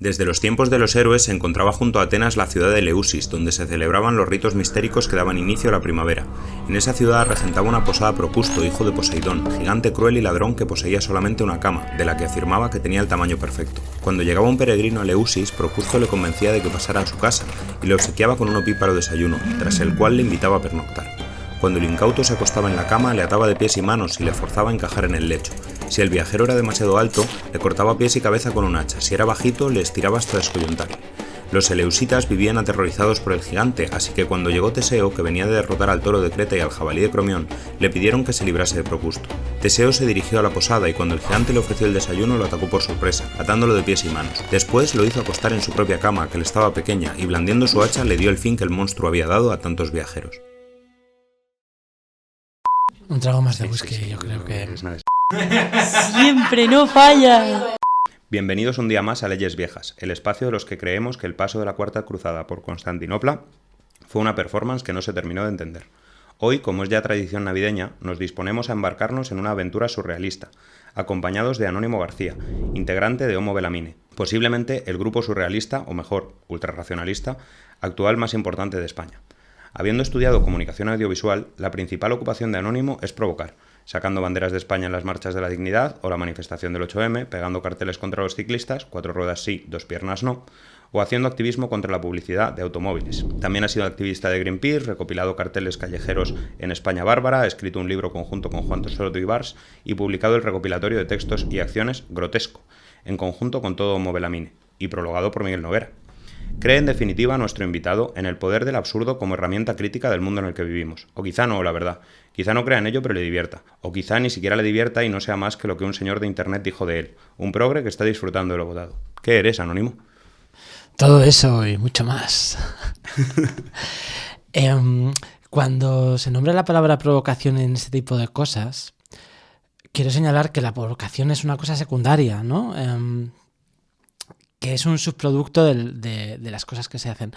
Desde los tiempos de los héroes se encontraba junto a Atenas la ciudad de Eleusis, donde se celebraban los ritos mistéricos que daban inicio a la primavera. En esa ciudad regentaba una posada Procusto, hijo de Poseidón, gigante cruel y ladrón que poseía solamente una cama, de la que afirmaba que tenía el tamaño perfecto. Cuando llegaba un peregrino a Eleusis, Procusto le convencía de que pasara a su casa y le obsequiaba con un opíparo desayuno, tras el cual le invitaba a pernoctar. Cuando el incauto se acostaba en la cama, le ataba de pies y manos y le forzaba a encajar en el lecho. Si el viajero era demasiado alto, le cortaba pies y cabeza con un hacha. Si era bajito, le estiraba hasta descoyuntarle. Los eleusitas vivían aterrorizados por el gigante, así que cuando llegó Teseo, que venía de derrotar al toro de Creta y al jabalí de Cromión, le pidieron que se librase de Procusto. Teseo se dirigió a la posada y cuando el gigante le ofreció el desayuno lo atacó por sorpresa, atándolo de pies y manos. Después lo hizo acostar en su propia cama, que le estaba pequeña, y blandiendo su hacha le dio el fin que el monstruo había dado a tantos viajeros. Un trago más de whisky, yo creo que... Siempre no falla. Bienvenidos un día más a Leyes Viejas, el espacio de los que creemos que el paso de la Cuarta Cruzada por Constantinopla fue una performance que no se terminó de entender. Hoy, como es ya tradición navideña, nos disponemos a embarcarnos en una aventura surrealista, acompañados de Anónimo García, integrante de Homo Belamine, posiblemente el grupo surrealista, o mejor, ultrarracionalista, actual más importante de España. Habiendo estudiado comunicación audiovisual, la principal ocupación de Anónimo es provocar, sacando banderas de España en las marchas de la dignidad o la manifestación del 8M, pegando carteles contra los ciclistas, 4 ruedas sí, 2 piernas no, o haciendo activismo contra la publicidad de automóviles. También ha sido activista de Greenpeace, recopilado carteles callejeros en España Bárbara, escrito un libro conjunto con Juan Soto y Bars y publicado el recopilatorio de textos y acciones Grotesco, en conjunto con todo Homo Belamine, y prologado por Miguel Noguera. Cree en definitiva nuestro invitado en el poder del absurdo como herramienta crítica del mundo en el que vivimos. O quizá no, la verdad. Quizá no crea en ello pero le divierta. O quizá ni siquiera le divierta y no sea más que lo que un señor de internet dijo de él. Un progre que está disfrutando de lo votado. ¿Qué eres, Anónimo? Todo eso y mucho más. Cuando se nombra la palabra provocación en este tipo de cosas, quiero señalar que la provocación es una cosa secundaria, ¿no? Que es un subproducto de las cosas que se hacen.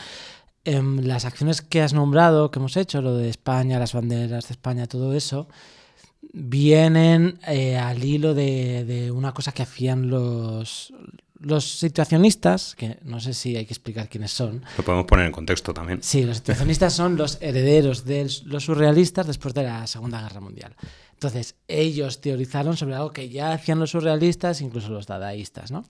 Las acciones que has nombrado, que hemos hecho, lo de España, las banderas de España, todo eso, vienen al hilo de una cosa que hacían los situacionistas, que no sé si hay que explicar quiénes son. Lo podemos poner en contexto también. Sí, los situacionistas son los herederos de los surrealistas después de la Segunda Guerra Mundial. Entonces, ellos teorizaron sobre algo que ya hacían los surrealistas, incluso los dadaístas, ¿no?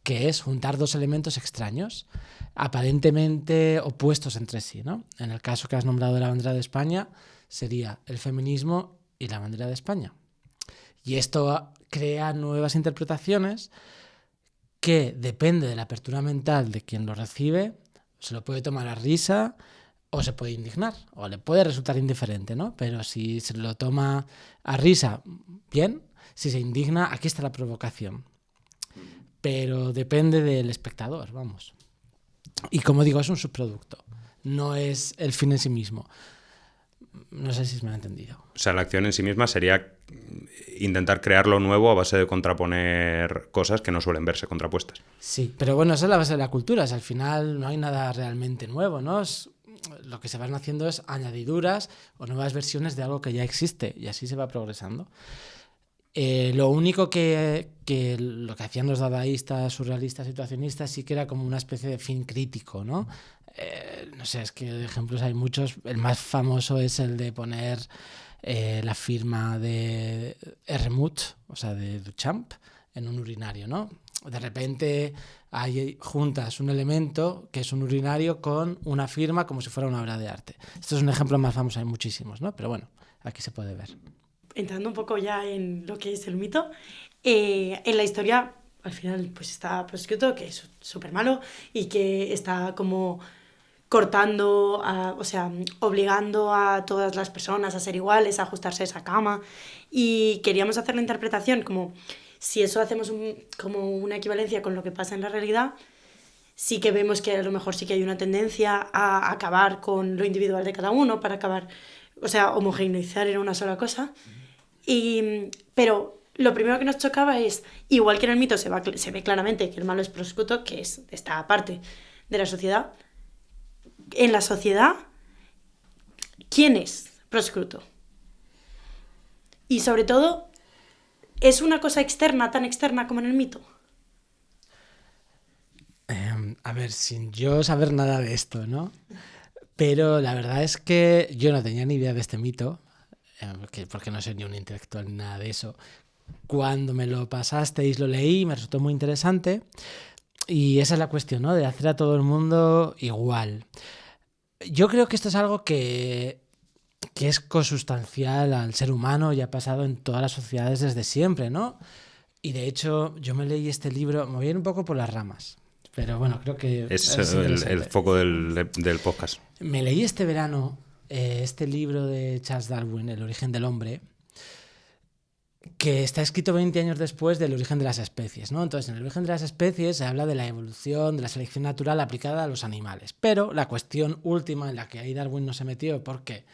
Que es juntar dos elementos extraños, aparentemente opuestos entre sí, ¿no? En el caso que has nombrado de la bandera de España, sería el feminismo y la bandera de España. Y esto crea nuevas interpretaciones que depende de la apertura mental de quien lo recibe, se lo puede tomar a risa o se puede indignar, o le puede resultar indiferente, ¿no? Pero si se lo toma a risa, bien. Si se indigna, aquí está la provocación. Pero depende del espectador, vamos. Y como digo, es un subproducto, no es el fin en sí mismo. No sé si me han entendido. O sea, la acción en sí misma sería intentar crear lo nuevo a base de contraponer cosas que no suelen verse contrapuestas. Sí, pero bueno, esa es la base de la cultura. Al final no hay nada realmente nuevo, ¿no? Lo que se van haciendo es añadiduras o nuevas versiones de algo que ya existe y así se va progresando. Lo único que lo que hacían los dadaístas, surrealistas, situacionistas, sí que era como una especie de fin crítico, ¿no? No sé, es que ejemplos hay muchos. El más famoso es el de poner la firma de Hermut, o sea, de Duchamp, en un urinario, ¿no? De repente hay juntas un elemento que es un urinario con una firma como si fuera una obra de arte. Esto es un ejemplo más famoso, hay muchísimos, ¿no? Pero bueno, aquí se puede ver. Entrando un poco ya en lo que es el mito, en la historia al final pues está proscrito, que es súper malo y que está como cortando, o sea, obligando a todas las personas a ser iguales, a ajustarse a esa cama, y queríamos hacer la interpretación como si eso hacemos como una equivalencia con lo que pasa en la realidad, sí que vemos que a lo mejor sí que hay una tendencia a acabar con lo individual de cada uno para acabar, o sea, homogeneizar en una sola cosa. Pero lo primero que nos chocaba es, igual que en el mito se ve claramente que el malo es proscrito, que es esta parte de la sociedad, en la sociedad, ¿quién es proscrito? Y sobre todo, ¿es una cosa externa, tan externa como en el mito? A ver, sin yo saber nada de esto, ¿no? Pero la verdad es que yo no tenía ni idea de este mito, porque no soy ni un intelectual ni nada de eso. Cuando me lo pasasteis lo leí, me resultó muy interesante. Y esa es la cuestión, ¿no? De hacer a todo el mundo igual. Yo creo que esto es algo que es consustancial al ser humano y ha pasado en todas las sociedades desde siempre, ¿no? Y de hecho, yo me leí este libro, me voy a ir un poco por las ramas, pero bueno, creo que es el foco del podcast. Me leí este verano este libro de Charles Darwin, El origen del hombre, que está escrito 20 años después del origen de las especies, ¿no? Entonces, en el origen de las especies se habla de la evolución, de la selección natural aplicada a los animales. Pero la cuestión última en la que ahí Darwin no se metió, porque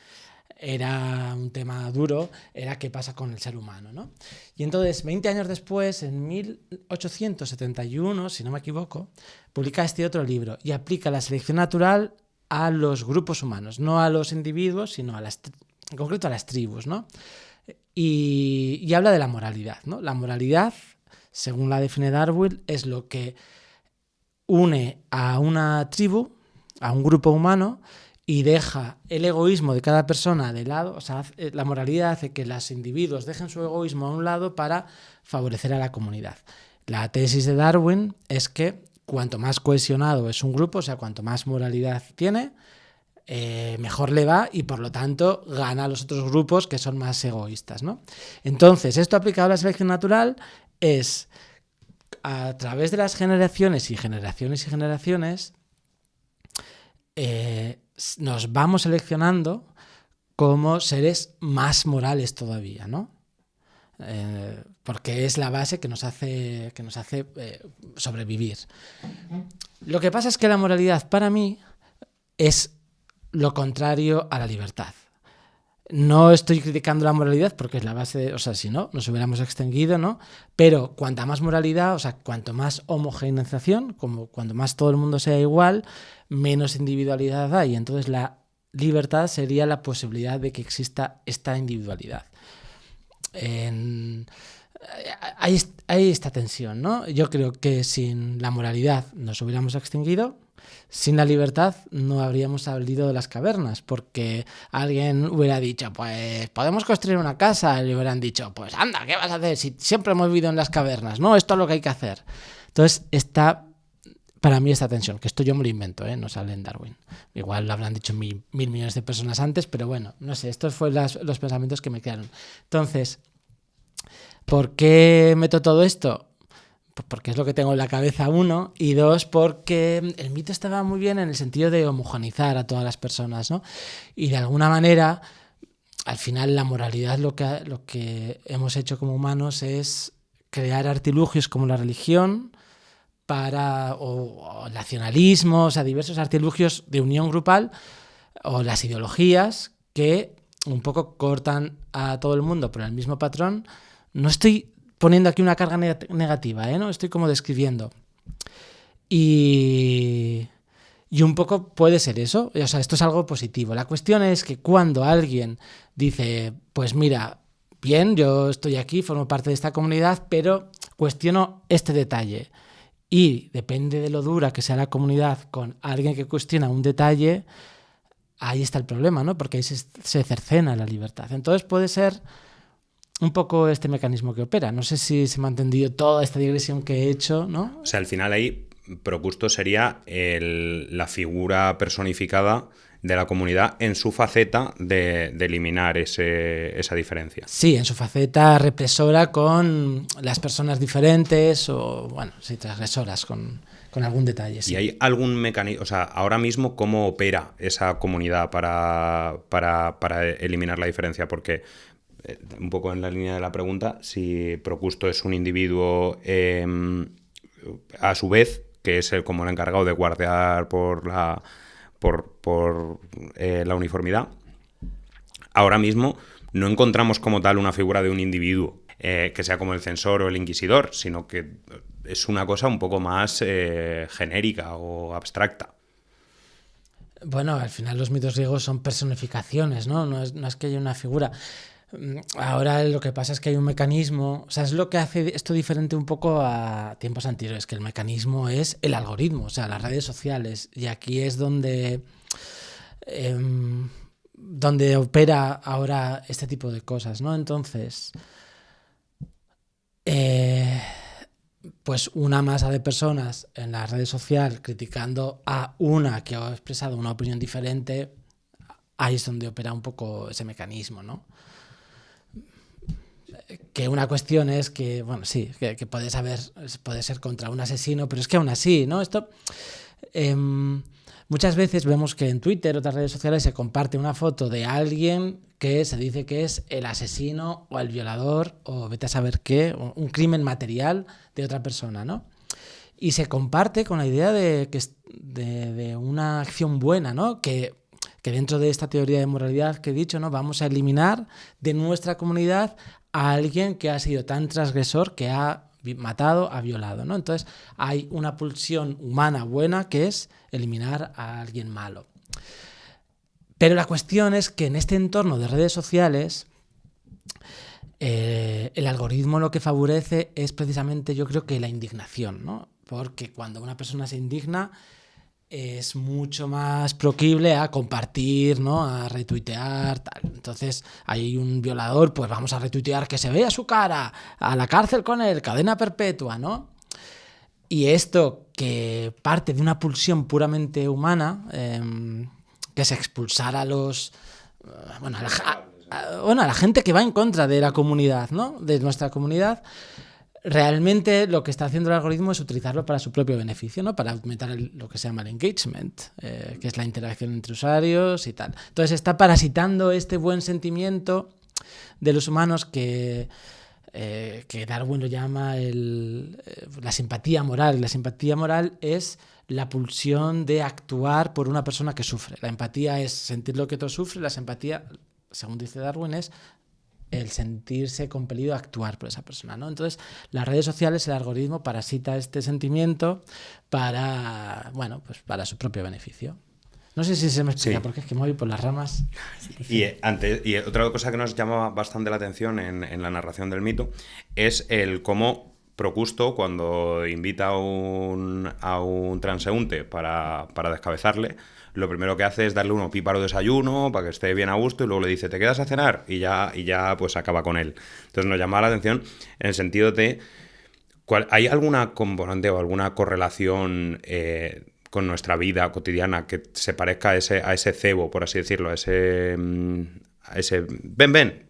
era un tema duro, era qué pasa con el ser humano, ¿no? Y entonces, 20 años después, en 1871, si no me equivoco, publica este otro libro y aplica la selección natural a los grupos humanos, no a los individuos, sino en concreto a las tribus, ¿no? Y habla de la moralidad, ¿no? La moralidad, según la define Darwin, es lo que une a una tribu, a un grupo humano, y deja el egoísmo de cada persona de lado. O sea, la moralidad hace que los individuos dejen su egoísmo a un lado para favorecer a la comunidad. La tesis de Darwin es que cuanto más cohesionado es un grupo, o sea, cuanto más moralidad tiene, mejor le va y por lo tanto gana a los otros grupos que son más egoístas, ¿no? Entonces, esto aplicado a la selección natural es a través de las generaciones y generaciones y generaciones nos vamos seleccionando como seres más morales todavía, ¿no? Porque es la base que nos hace sobrevivir. Lo que pasa es que la moralidad para mí es lo contrario a la libertad. No estoy criticando la moralidad porque es la base, o sea, si no, nos hubiéramos extinguido, ¿no? Pero cuanta más moralidad, o sea, cuanto más homogeneización, como cuanto más todo el mundo sea igual, menos individualidad hay. Entonces la libertad sería la posibilidad de que exista esta individualidad. Hay esta tensión, ¿no? Yo creo que sin la moralidad nos hubiéramos extinguido. Sin la libertad no habríamos salido de las cavernas, porque alguien hubiera dicho, pues podemos construir una casa, y le hubieran dicho, pues anda, ¿qué vas a hacer? Si siempre hemos vivido en las cavernas, ¿no? Esto es lo que hay que hacer. Entonces está, para mí, esta tensión, que esto yo me lo invento, no sale en Darwin. Igual lo habrán dicho mil millones de personas antes, pero bueno, no sé, estos fueron los pensamientos que me quedaron. Entonces, ¿por qué meto todo esto? Porque es lo que tengo en la cabeza, uno, y dos, porque el mito estaba muy bien en el sentido de homogeneizar a todas las personas, ¿no? Y de alguna manera, al final, la moralidad lo que hemos hecho como humanos es crear artilugios como la religión o el nacionalismo, o sea, diversos artilugios de unión grupal, o las ideologías que un poco cortan a todo el mundo por el mismo patrón. No estoy poniendo aquí una carga negativa, ¿no? Estoy como describiendo. Y un poco puede ser eso. O sea, esto es algo positivo. La cuestión es que cuando alguien dice, pues mira, bien, yo estoy aquí, formo parte de esta comunidad, pero cuestiono este detalle. Y depende de lo dura que sea la comunidad con alguien que cuestiona un detalle, ahí está el problema, ¿no? Porque ahí se cercena la libertad. Entonces puede ser un poco este mecanismo que opera. No sé si se me ha entendido toda esta digresión que he hecho, ¿no? O sea, al final ahí Procusto sería la figura personificada de la comunidad en su faceta de eliminar esa diferencia. Sí, en su faceta represora con las personas diferentes o, bueno, sí, transgresoras con algún detalle. Sí. ¿Y hay algún mecanismo, o sea, ahora mismo cómo opera esa comunidad para eliminar la diferencia? Porque un poco en la línea de la pregunta, si Procusto es un individuo a su vez, que es como el encargado de guardar por la uniformidad, ahora mismo no encontramos como tal una figura de un individuo que sea como el censor o el inquisidor, sino que es una cosa un poco más genérica o abstracta. Bueno, al final los mitos griegos son personificaciones, ¿no? No es que haya una figura. Ahora lo que pasa es que hay un mecanismo, o sea, es lo que hace esto diferente un poco a tiempos anteriores, que el mecanismo es el algoritmo, o sea, las redes sociales. Y aquí es donde opera ahora este tipo de cosas, ¿no? Entonces, pues una masa de personas en las redes sociales criticando a una que ha expresado una opinión diferente, ahí es donde opera un poco ese mecanismo, ¿no? Que una cuestión es que, bueno, sí, que puede ser contra un asesino, pero es que aún así, ¿no? Esto... muchas veces vemos que en Twitter o otras redes sociales se comparte una foto de alguien que se dice que es el asesino o el violador o vete a saber qué, un crimen material de otra persona, ¿no? Y se comparte con la idea de una acción buena, ¿no? Que dentro de esta teoría de moralidad que he dicho, ¿no? Vamos a eliminar de nuestra comunidad a alguien que ha sido tan transgresor que ha matado, ha violado, ¿no? Entonces hay una pulsión humana buena que es eliminar a alguien malo. Pero la cuestión es que en este entorno de redes sociales el algoritmo lo que favorece es precisamente, yo creo, que la indignación, ¿no? Porque cuando una persona se indigna es mucho más proclive a compartir, ¿no? A retuitear, tal. Entonces, hay un violador, pues vamos a retuitear que se vea su cara, a la cárcel con él, cadena perpetua, ¿no? Y esto que parte de una pulsión puramente humana, que es expulsar a los... a la gente que va en contra de la comunidad, ¿no? De nuestra comunidad, realmente lo que está haciendo el algoritmo es utilizarlo para su propio beneficio, ¿no? Para aumentar lo que se llama el engagement, que es la interacción entre usuarios y tal. Entonces está parasitando este buen sentimiento de los humanos que Darwin lo llama la simpatía moral. La simpatía moral es la pulsión de actuar por una persona que sufre. La empatía es sentir lo que otro sufre, la simpatía, según dice Darwin, es el sentirse compelido a actuar por esa persona, ¿no? Entonces, las redes sociales, el algoritmo parasita este sentimiento para su propio beneficio. No sé si se me explica, porque es que me voy por las ramas. Y otra cosa que nos llama bastante la atención en la narración del mito es el cómo Procusto, cuando invita a un transeúnte para descabezarle, lo primero que hace es darle un opíparo desayuno para que esté bien a gusto y luego le dice, ¿te quedas a cenar? Y ya pues acaba con él. Entonces nos llama la atención en el sentido de ¿hay alguna componente o alguna correlación con nuestra vida cotidiana que se parezca a ese cebo, por así decirlo, a ese ven,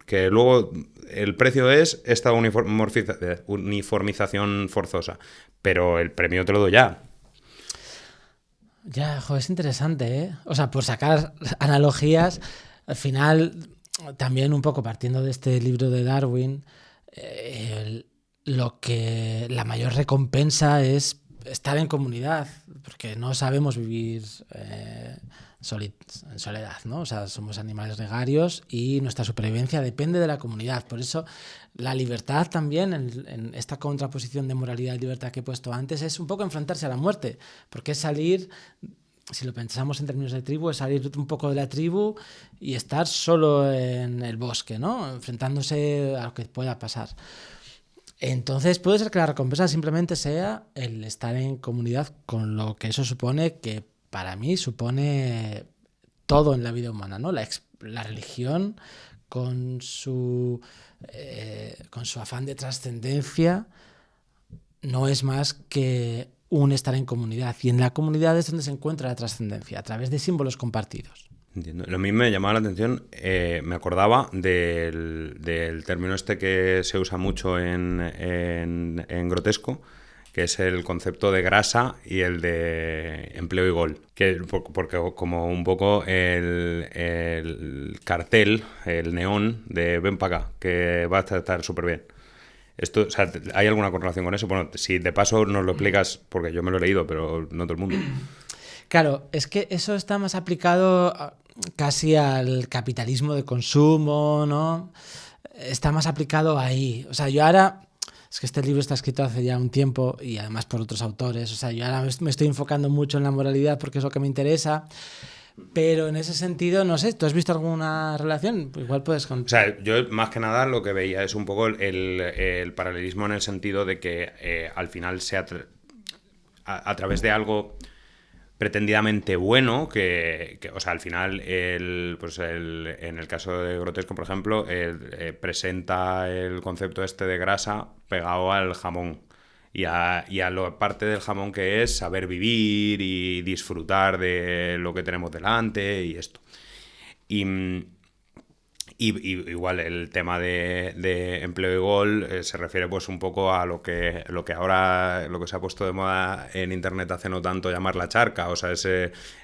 que luego el precio es esta uniformización forzosa, pero el premio te lo doy ya. Ya, joder, es interesante, ¿eh? O sea, por sacar analogías, al final, también un poco partiendo de este libro de Darwin, la mayor recompensa es estar en comunidad, porque no sabemos vivir en soledad, ¿no? O sea, somos animales gregarios y nuestra supervivencia depende de la comunidad. Por eso la libertad también, en esta contraposición de moralidad y libertad que he puesto antes, es un poco enfrentarse a la muerte, porque es salir, si lo pensamos en términos de tribu, es salir un poco de la tribu y estar solo en el bosque, ¿no? Enfrentándose a lo que pueda pasar. Entonces puede ser que la recompensa simplemente sea el estar en comunidad, con lo que eso supone, que para mí supone todo en la vida humana, ¿no? La religión con su afán de trascendencia no es más que un estar en comunidad, y en la comunidad es donde se encuentra la trascendencia, a través de símbolos compartidos. Entiendo. Lo mismo me llamaba la atención, me acordaba del término este que se usa mucho en grotesco, que es el concepto de grasa y el de empleo y gol. Porque como un poco el cartel, el neón de ven para acá, que va a estar súper bien. Esto, o sea, ¿hay alguna correlación con eso? Bueno, si de paso nos lo explicas, porque yo me lo he leído, pero no todo el mundo. Claro, es que eso está más aplicado casi al capitalismo de consumo, ¿no? Está más aplicado ahí. O sea, yo ahora... Es que este libro está escrito hace ya un tiempo y además por otros autores. O sea, yo ahora me estoy enfocando mucho en la moralidad porque es lo que me interesa. Pero en ese sentido, no sé, ¿tú has visto alguna relación? Igual puedes O contar. sea, yo más que nada lo que veía es un poco el paralelismo en el sentido de que al final a través de algo pretendidamente bueno, o sea, al final, en el caso de Grotesco, por ejemplo, presenta el concepto este de grasa pegado al jamón. Y a la parte del jamón que es saber vivir y disfrutar de lo que tenemos delante y esto. Y igual el tema de empleo y gol se refiere pues un poco a lo que ahora lo que se ha puesto de moda en internet hace no tanto, llamar la charca, o sea,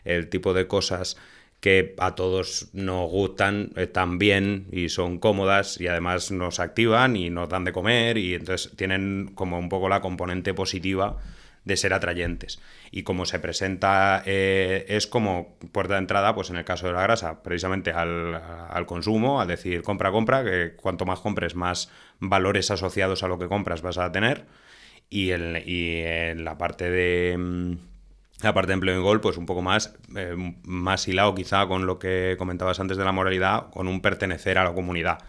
el tipo de cosas que a todos nos gustan, están bien y son cómodas y además nos activan y nos dan de comer y entonces tienen como un poco la componente positiva de ser atrayentes. Y como se presenta es como puerta de entrada, pues en el caso de la grasa, precisamente al consumo, al decir compra, que cuanto más compres, más valores asociados a lo que compras vas a tener. Y en la parte de empleo y gol, pues un poco más hilado quizá con lo que comentabas antes de la moralidad, con un pertenecer a la comunidad.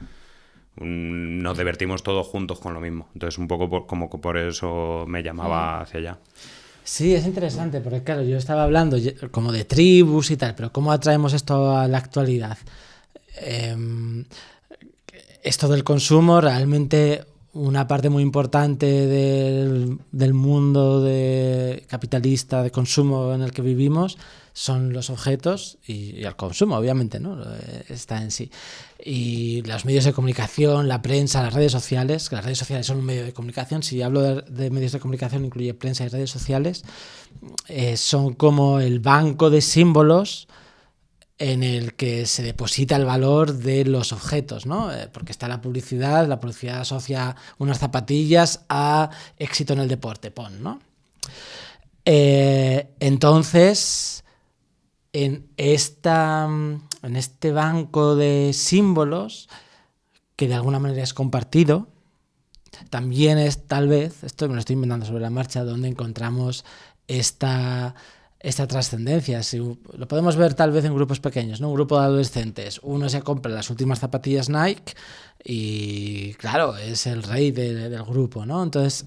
Nos divertimos todos juntos con lo mismo. Entonces un poco como que por eso me llamaba hacia allá. Sí, es interesante, porque claro, yo estaba hablando como de tribus y tal, pero ¿cómo atraemos esto a la actualidad? Esto del consumo, realmente una parte muy importante del mundo capitalista de consumo en el que vivimos son los objetos y el consumo, obviamente, ¿no? Está en sí. Y los medios de comunicación, la prensa, las redes sociales, que las redes sociales son un medio de comunicación, si hablo de medios de comunicación incluye prensa y redes sociales, son como el banco de símbolos en el que se deposita el valor de los objetos, ¿no? Porque está la publicidad asocia unas zapatillas a éxito en el deporte, ¿no? Entonces, en este banco de símbolos, que de alguna manera es compartido, también es tal vez, esto me lo estoy inventando sobre la marcha, donde encontramos esta trascendencia. Si lo podemos ver tal vez en grupos pequeños, ¿no? Un grupo de adolescentes, uno se compra las últimas zapatillas Nike y claro, es el rey del grupo, ¿no? Entonces,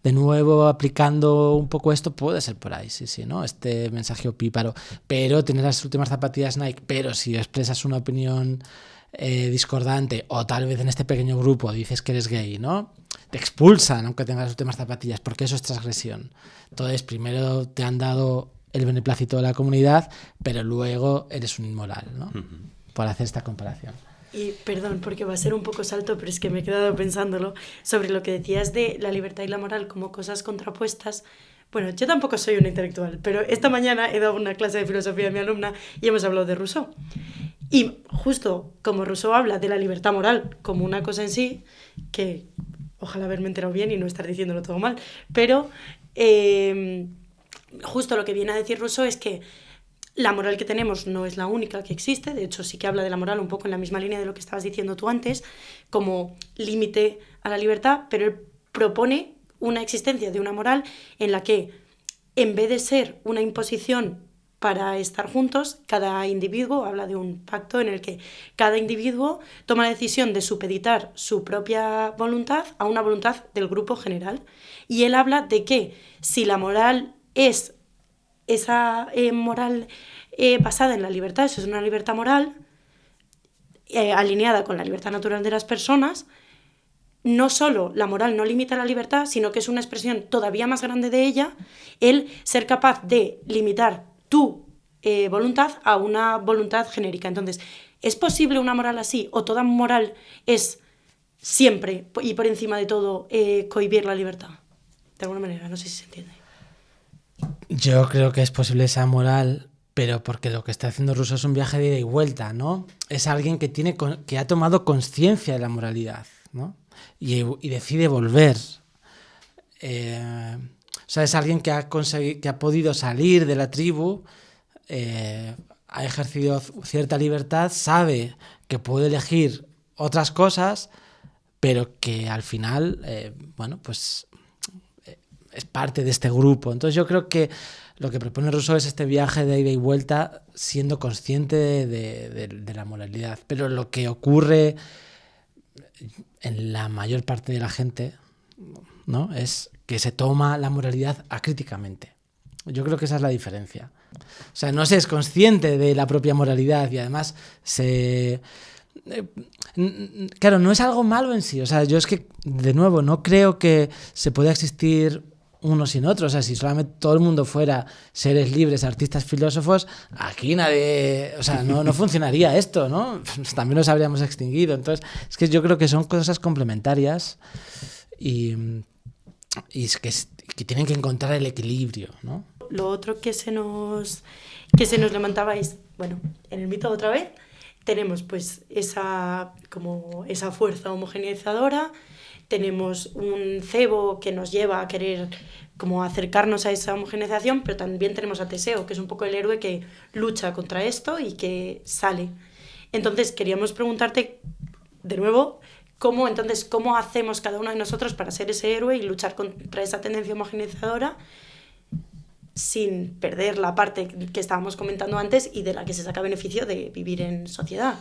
de nuevo, aplicando un poco esto, puede ser por ahí, sí, ¿no? Este mensaje opíparo, pero tienes las últimas zapatillas Nike, pero si expresas una opinión discordante o tal vez en este pequeño grupo dices que eres gay, ¿no? Te expulsan aunque tengas las últimas zapatillas, porque eso es transgresión. Entonces, primero te han dado el beneplácito de la comunidad, pero luego eres un inmoral, ¿no? Por hacer esta comparación. Y perdón, porque va a ser un poco salto, pero es que me he quedado pensándolo sobre lo que decías de la libertad y la moral como cosas contrapuestas. Bueno, yo tampoco soy una intelectual, pero esta mañana he dado una clase de filosofía a mi alumna y hemos hablado de Rousseau. Y justo como Rousseau habla de la libertad moral como una cosa en sí, que ojalá haberme enterado bien y no estar diciéndolo todo mal, pero justo lo que viene a decir Rousseau es que la moral que tenemos no es la única que existe, de hecho sí que habla de la moral un poco en la misma línea de lo que estabas diciendo tú antes, como límite a la libertad, pero él propone una existencia de una moral en la que, en vez de ser una imposición para estar juntos, cada individuo habla de un pacto en el que cada individuo toma la decisión de supeditar su propia voluntad a una voluntad del grupo general. Y él habla de que si la moral es esa moral basada en la libertad, eso es una libertad moral alineada con la libertad natural de las personas, no solo la moral no limita la libertad, sino que es una expresión todavía más grande de ella, el ser capaz de limitar tu voluntad a una voluntad genérica. Entonces, ¿es posible una moral así? ¿O toda moral es siempre y por encima de todo cohibir la libertad? De alguna manera, no sé si se entiende. Yo creo que es posible esa moral, pero porque lo que está haciendo Rousseau es un viaje de ida y vuelta, ¿no? Es alguien que ha tomado conciencia de la moralidad, ¿no? Y decide volver. O sea, es alguien que ha podido salir de la tribu, ha ejercido cierta libertad, sabe que puede elegir otras cosas, pero que al final, es parte de este grupo. Entonces yo creo que lo que propone Rousseau es este viaje de ida y vuelta siendo consciente de la moralidad. Pero lo que ocurre en la mayor parte de la gente, ¿no?, es que se toma la moralidad acríticamente. Yo creo que esa es la diferencia. O sea, no se es consciente de la propia moralidad y además claro, no es algo malo en sí. O sea, yo es que, de nuevo, no creo que se pueda existir uno sin otro. O sea, si solamente todo el mundo fuera seres libres, artistas, filósofos, aquí nadie... O sea, no funcionaría esto, ¿no? También nos habríamos extinguido. Entonces, es que yo creo que son cosas complementarias y es que tienen que encontrar el equilibrio, ¿no? Lo otro que se nos levantaba es, bueno, en el mito otra vez, tenemos pues esa fuerza homogeneizadora, tenemos un cebo que nos lleva a querer como acercarnos a esa homogeneización, pero también tenemos a Teseo, que es un poco el héroe que lucha contra esto y que sale. Entonces queríamos preguntarte de nuevo, ¿cómo hacemos cada uno de nosotros para ser ese héroe y luchar contra esa tendencia homogeneizadora sin perder la parte que estábamos comentando antes y de la que se saca beneficio de vivir en sociedad?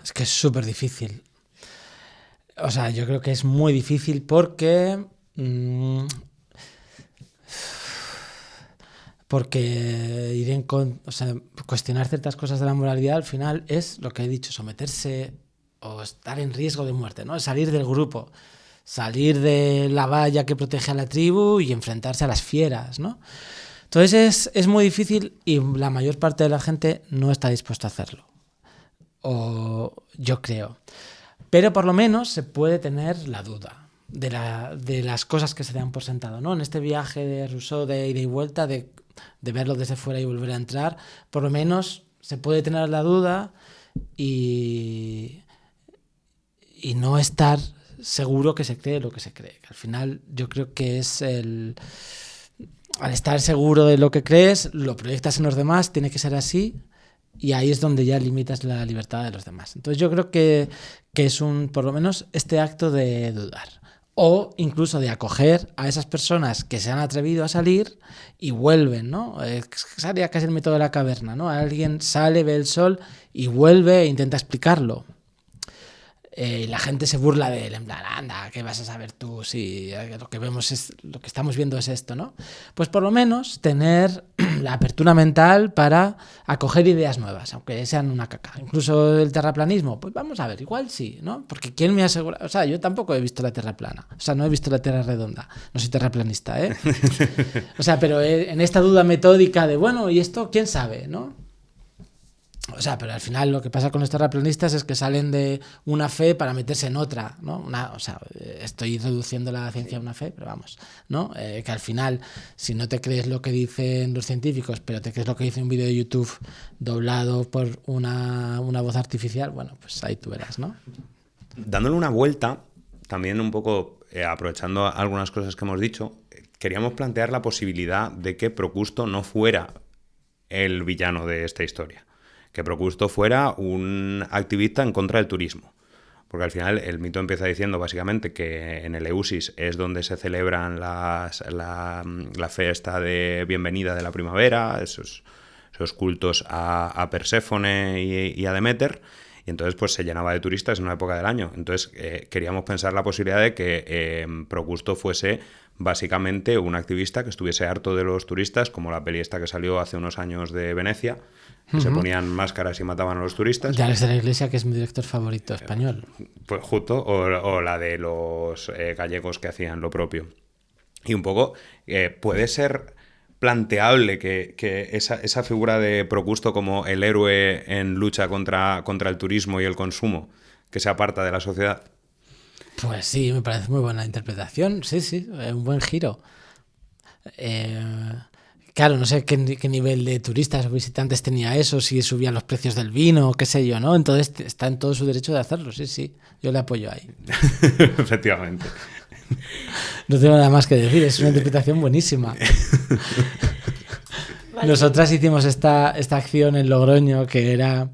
Es que es súper difícil. O sea, yo creo que es muy difícil porque cuestionar ciertas cosas de la moralidad al final es lo que he dicho, someterse o estar en riesgo de muerte, ¿no? Salir del grupo, salir de la valla que protege a la tribu y enfrentarse a las fieras, ¿no? Entonces es muy difícil y la mayor parte de la gente no está dispuesta a hacerlo. O yo creo. Pero por lo menos se puede tener la duda de las cosas que se dan por sentado, ¿no? En este viaje de Rousseau de ida y vuelta, de verlo desde fuera y volver a entrar, por lo menos se puede tener la duda y no estar seguro que se cree lo que se cree. Al final yo creo que es al estar seguro de lo que crees, lo proyectas en los demás, tiene que ser así, y ahí es donde ya limitas la libertad de los demás. Entonces yo creo que es por lo menos este acto de dudar, o incluso de acoger a esas personas que se han atrevido a salir y vuelven, ¿no? Sería casi el método de la caverna, ¿no? Alguien sale, ve el sol y vuelve e intenta explicarlo. La gente se burla de él, en plan, anda, ¿qué vas a saber tú si lo que estamos viendo es esto, ¿no? Pues por lo menos tener la apertura mental para acoger ideas nuevas, aunque sean una caca. Incluso el terraplanismo, pues vamos a ver, igual sí, ¿no? Porque ¿quién me asegura? O sea, yo tampoco he visto la Tierra plana, o sea, no he visto la Tierra redonda, no soy terraplanista, ¿eh? O sea, pero en esta duda metódica de, bueno, ¿y esto quién sabe, no? O sea, pero al final lo que pasa con los terraplanistas es que salen de una fe para meterse en otra, ¿no? O sea, estoy reduciendo la ciencia a una fe, pero vamos, ¿no? Que al final, si no te crees lo que dicen los científicos, pero te crees lo que dice un vídeo de YouTube doblado por una voz artificial, bueno, pues ahí tú verás, ¿no? Dándole una vuelta, también un poco aprovechando algunas cosas que hemos dicho, queríamos plantear la posibilidad de que Procusto no fuera el villano de esta historia. Que Procusto fuera un activista en contra del turismo. Porque al final el mito empieza diciendo básicamente que en Eleusis es donde se celebran la fiesta de bienvenida de la primavera, esos cultos a Perséfone y a Deméter, y entonces pues se llenaba de turistas en una época del año. Entonces queríamos pensar la posibilidad de que Procusto fuese básicamente un activista que estuviese harto de los turistas, como la peli esta que salió hace unos años de Venecia, que se ponían máscaras y mataban a los turistas. Ya Alex de la Iglesia, que es mi director favorito español. Pues justo, o la de los gallegos que hacían lo propio. Y un poco, puede ser planteable que esa figura de Procusto como el héroe en lucha contra el turismo y el consumo, que se aparta de la sociedad. Pues sí, me parece muy buena interpretación, sí, un buen giro. Claro, no sé qué nivel de turistas o visitantes tenía eso, si subían los precios del vino, qué sé yo, ¿no? Entonces está en todo su derecho de hacerlo, sí, yo le apoyo ahí. Efectivamente. No tengo nada más que decir, es una interpretación buenísima. Vale. Nosotras hicimos esta acción en Logroño que era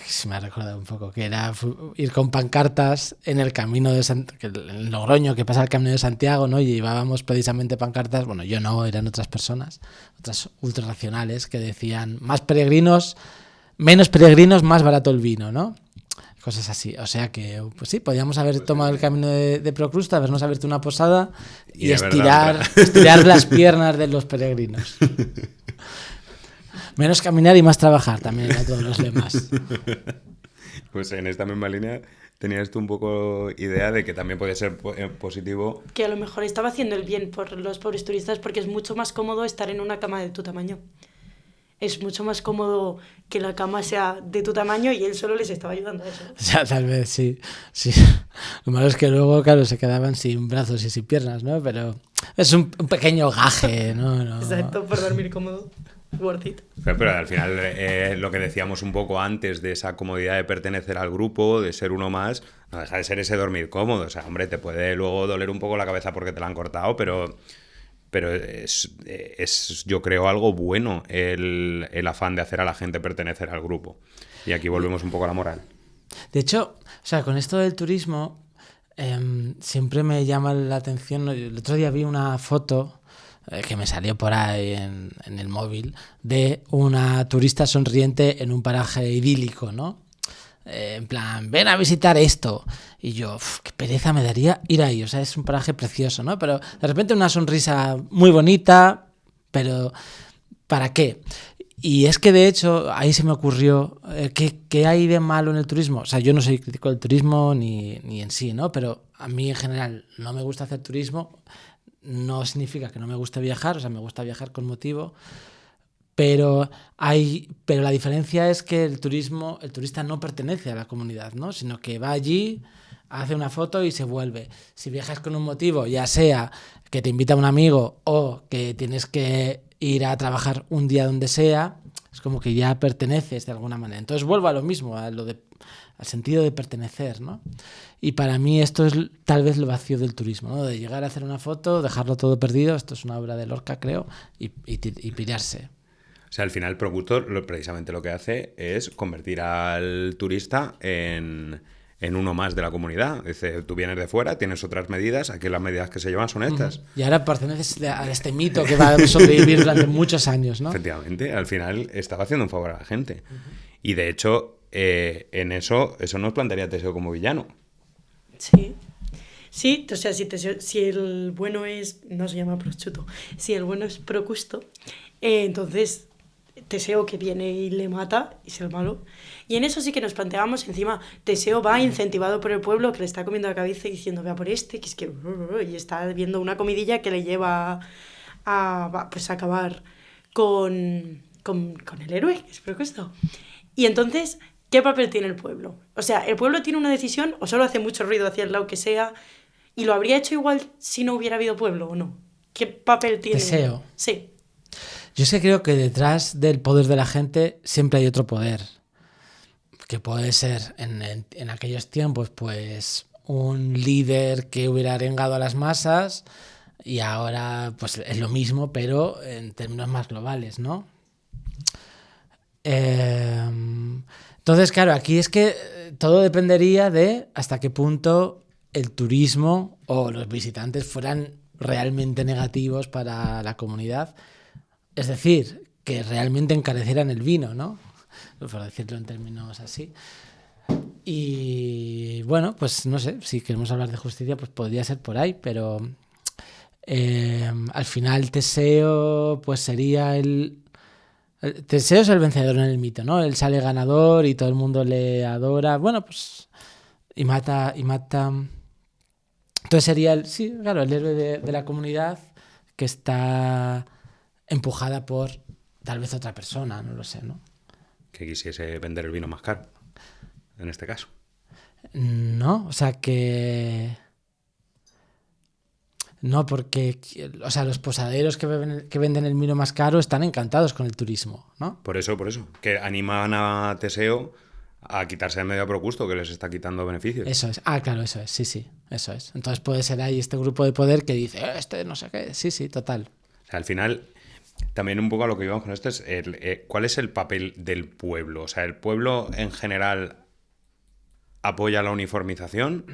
Sí, me ha recordado un poco, que era ir con pancartas en el camino de en Logroño, que pasa el camino de Santiago, ¿no? Y llevábamos precisamente pancartas, bueno, yo no, eran otras personas, otras ultrarracionales, que decían más peregrinos, menos peregrinos, más barato el vino, ¿no? Cosas así. O sea que, pues sí, podíamos haber tomado el camino de Procrusta, habernos abierto una posada y estirar las piernas de los peregrinos. Menos caminar y más trabajar, también a todos los lemas. Pues en esta misma línea tenías tú un poco idea de que también puede ser positivo. Que a lo mejor estaba haciendo el bien por los pobres turistas, porque es mucho más cómodo estar en una cama de tu tamaño. Es mucho más cómodo que la cama sea de tu tamaño y él solo les estaba ayudando a eso. O sea, tal vez sí. Lo malo es que luego, claro, se quedaban sin brazos y sin piernas, ¿no? Pero es un pequeño gaje, ¿no? Exacto, por dormir cómodo. Worth it. Pero al final lo que decíamos un poco antes de esa comodidad de pertenecer al grupo, de ser uno más, no deja de ser ese dormir cómodo. O sea, hombre, te puede luego doler un poco la cabeza porque te la han cortado, pero es yo creo algo bueno el afán de hacer a la gente pertenecer al grupo. Y aquí volvemos un poco a la moral. De hecho, o sea, con esto del turismo siempre me llama la atención. El otro día vi una foto que me salió por ahí en el móvil de una turista sonriente en un paraje idílico, ¿no? En plan, ven a visitar esto. Y yo, qué pereza me daría ir ahí. O sea, es un paraje precioso, ¿no? Pero de repente una sonrisa muy bonita, pero ¿para qué? Y es que de hecho ahí se me ocurrió ¿qué hay de malo en el turismo? O sea, yo no soy crítico del turismo ni en sí, ¿no? Pero a mí en general no me gusta hacer turismo. No significa que no me guste viajar, o sea, me gusta viajar con motivo, pero la diferencia es que el turista no pertenece a la comunidad, ¿no? Sino que va allí, hace una foto y se vuelve. Si viajas con un motivo, ya sea que te invita un amigo o que tienes que ir a trabajar un día donde sea, es como que ya perteneces de alguna manera. Entonces vuelvo a lo mismo, al sentido de pertenecer, ¿no? Y para mí esto es tal vez lo vacío del turismo, ¿no? De llegar a hacer una foto, dejarlo todo perdido, esto es una obra de Lorca, creo, y pirarse. O sea, al final Procultor precisamente lo que hace es convertir al turista en uno más de la comunidad. Dice, tú vienes de fuera, tienes otras medidas, aquí las medidas que se llevan son estas. Y ahora perteneces a este mito que va a sobrevivir durante muchos años, ¿no? Efectivamente, al final estaba haciendo un favor a la gente. Y de hecho, en eso nos plantearía Teseo como villano. Sí, o sea, si el bueno es, no se llama prosciutto, si el bueno es Procusto, entonces Teseo que viene y le mata y es el malo. Y en eso sí que nos planteábamos, encima Teseo va incentivado por el pueblo que le está comiendo la cabeza y diciendo, vea por este, que es que... Y está viendo una comidilla que le lleva a acabar con el héroe, que es Procusto. Y entonces, ¿qué papel tiene el pueblo? O sea, ¿el pueblo tiene una decisión o solo hace mucho ruido hacia el lado que sea? ¿Y lo habría hecho igual si no hubiera habido pueblo o no? ¿Qué papel tiene? Teseo. Sí. Yo sí creo que detrás del poder de la gente siempre hay otro poder. Que puede ser en aquellos tiempos, pues, un líder que hubiera arengado a las masas y ahora, pues, es lo mismo, pero en términos más globales, ¿no? Entonces, claro, aquí es que todo dependería de hasta qué punto el turismo o los visitantes fueran realmente negativos para la comunidad. Es decir, que realmente encarecieran el vino, ¿no? Por decirlo en términos así. Y bueno, pues no sé, si queremos hablar de justicia, pues podría ser por ahí, pero al final Teseo pues sería Teseo es el vencedor en el mito, ¿no? Él sale ganador y todo el mundo le adora. Bueno, pues y mata. Entonces sería el héroe de la comunidad que está empujada por tal vez otra persona, no lo sé, ¿no? Que quisiese vender el vino más caro, en este caso. No, o sea que... No, porque o sea, los posaderos que venden el vino más caro están encantados con el turismo, ¿no? Por eso, que animan a Teseo a quitarse el medio a Procusto, que les está quitando beneficios. Eso es, claro, eso es, sí, eso es. Entonces puede ser ahí este grupo de poder que dice, no sé qué, sí, total. O sea, al final, También un poco a lo que íbamos con esto es ¿cuál es el papel del pueblo? O sea, ¿el pueblo en general apoya la uniformización?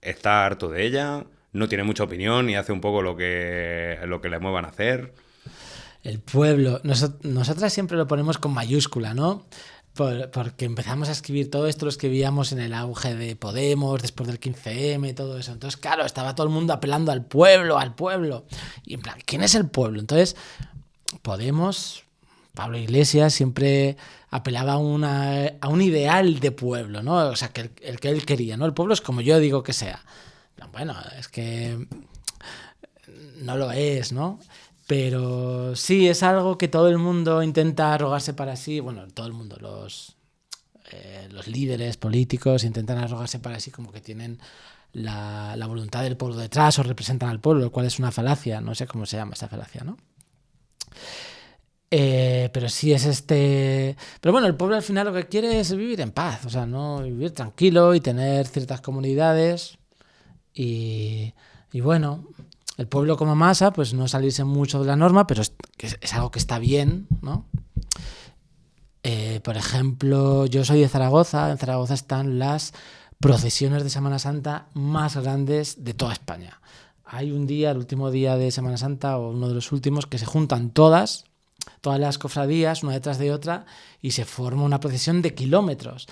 ¿Está harto de ella? ¿No tiene mucha opinión y hace un poco lo que le muevan a hacer? El pueblo, nosotras siempre lo ponemos con mayúscula, ¿no? Porque empezamos a escribir todo esto, lo escribíamos en el auge de Podemos, después del 15M, todo eso. Entonces, claro, estaba todo el mundo apelando al pueblo, al pueblo. Y en plan, ¿quién es el pueblo? Entonces, Podemos, Pablo Iglesias siempre apelaba a un ideal de pueblo, ¿no? O sea, que el que él quería, ¿no? El pueblo es como yo digo que sea. Bueno, es que no lo es, ¿no? Pero sí, es algo que todo el mundo intenta arrogarse para sí. Bueno, todo el mundo, los líderes políticos intentan arrogarse para sí como que tienen la voluntad del pueblo detrás o representan al pueblo, lo cual es una falacia. No sé cómo se llama esa falacia, ¿no? Pero sí es Pero bueno, el pueblo al final lo que quiere es vivir en paz, o sea, no vivir tranquilo y tener ciertas comunidades y bueno, el pueblo como masa, pues no salirse mucho de la norma, pero es algo que está bien, ¿no? Por ejemplo, yo soy de Zaragoza, en Zaragoza están las procesiones de Semana Santa más grandes de toda España. Hay un día, el último día de Semana Santa, o uno de los últimos, que se juntan todas las cofradías, una detrás de otra, y se forma una procesión de kilómetros.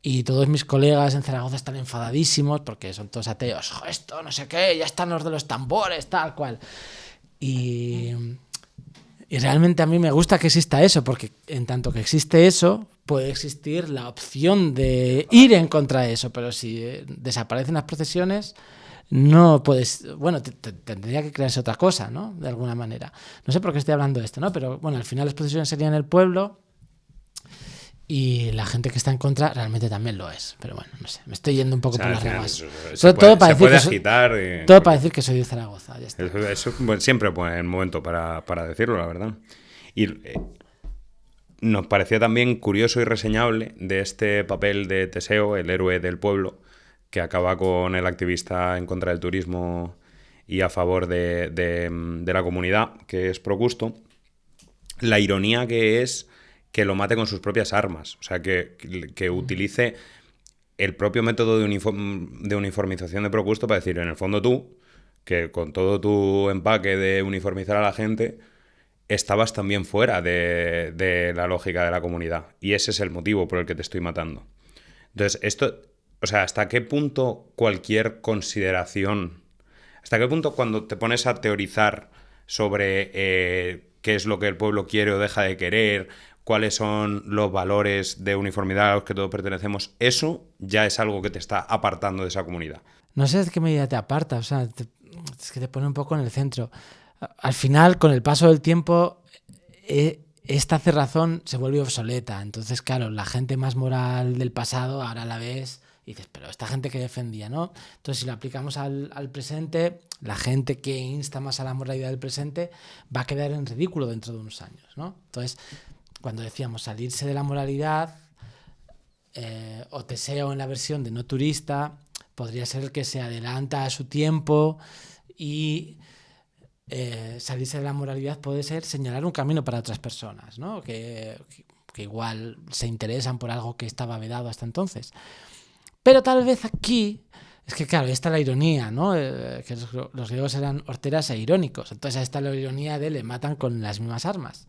Y todos mis colegas en Zaragoza están enfadadísimos porque son todos ateos. Esto, no sé qué, ya están los de los tambores, tal cual. Y realmente a mí me gusta que exista eso, porque en tanto que existe eso, puede existir la opción de ir en contra de eso. Pero si desaparecen las procesiones, no puedes... Bueno, tendría que crearse otra cosa, ¿no? De alguna manera. No sé por qué estoy hablando de esto, ¿no? Pero bueno, al final las procesiones serían en el pueblo y la gente que está en contra realmente también lo es. Pero bueno, no sé, me estoy yendo un poco por las ramas. Todo para decir que soy de Zaragoza, ya está. Eso siempre es buen momento para decirlo, la verdad. Y nos parecía también curioso y reseñable de este papel de Teseo, el héroe del pueblo, que acaba con el activista en contra del turismo y a favor de la comunidad, que es Procusto, la ironía que es que lo mate con sus propias armas, o sea, que utilice el propio método de uniformización de Procusto para decir, en el fondo tú, que con todo tu empaque de uniformizar a la gente, estabas también fuera de la lógica de la comunidad, y ese es el motivo por el que te estoy matando. Entonces, esto... O sea, ¿hasta qué punto cualquier consideración, hasta qué punto cuando te pones a teorizar sobre qué es lo que el pueblo quiere o deja de querer, cuáles son los valores de uniformidad a los que todos pertenecemos, eso ya es algo que te está apartando de esa comunidad? No sé de qué medida te aparta, o sea, es que te pone un poco en el centro. Al final, con el paso del tiempo, esta cerrazón se vuelve obsoleta. Entonces, claro, la gente más moral del pasado ahora la ves... Y dices, pero esta gente que defendía, ¿no? Entonces, si lo aplicamos al presente, la gente que insta más a la moralidad del presente va a quedar en ridículo dentro de unos años, ¿no? Entonces, cuando decíamos salirse de la moralidad, o Teseo en la versión de no turista, podría ser el que se adelanta a su tiempo y salirse de la moralidad puede ser señalar un camino para otras personas, ¿no? Que igual se interesan por algo que estaba vedado hasta entonces. Pero tal vez aquí, es que claro, ahí está la ironía, ¿no? Que los griegos eran horteras e irónicos. Entonces ahí está la ironía de le matan con las mismas armas.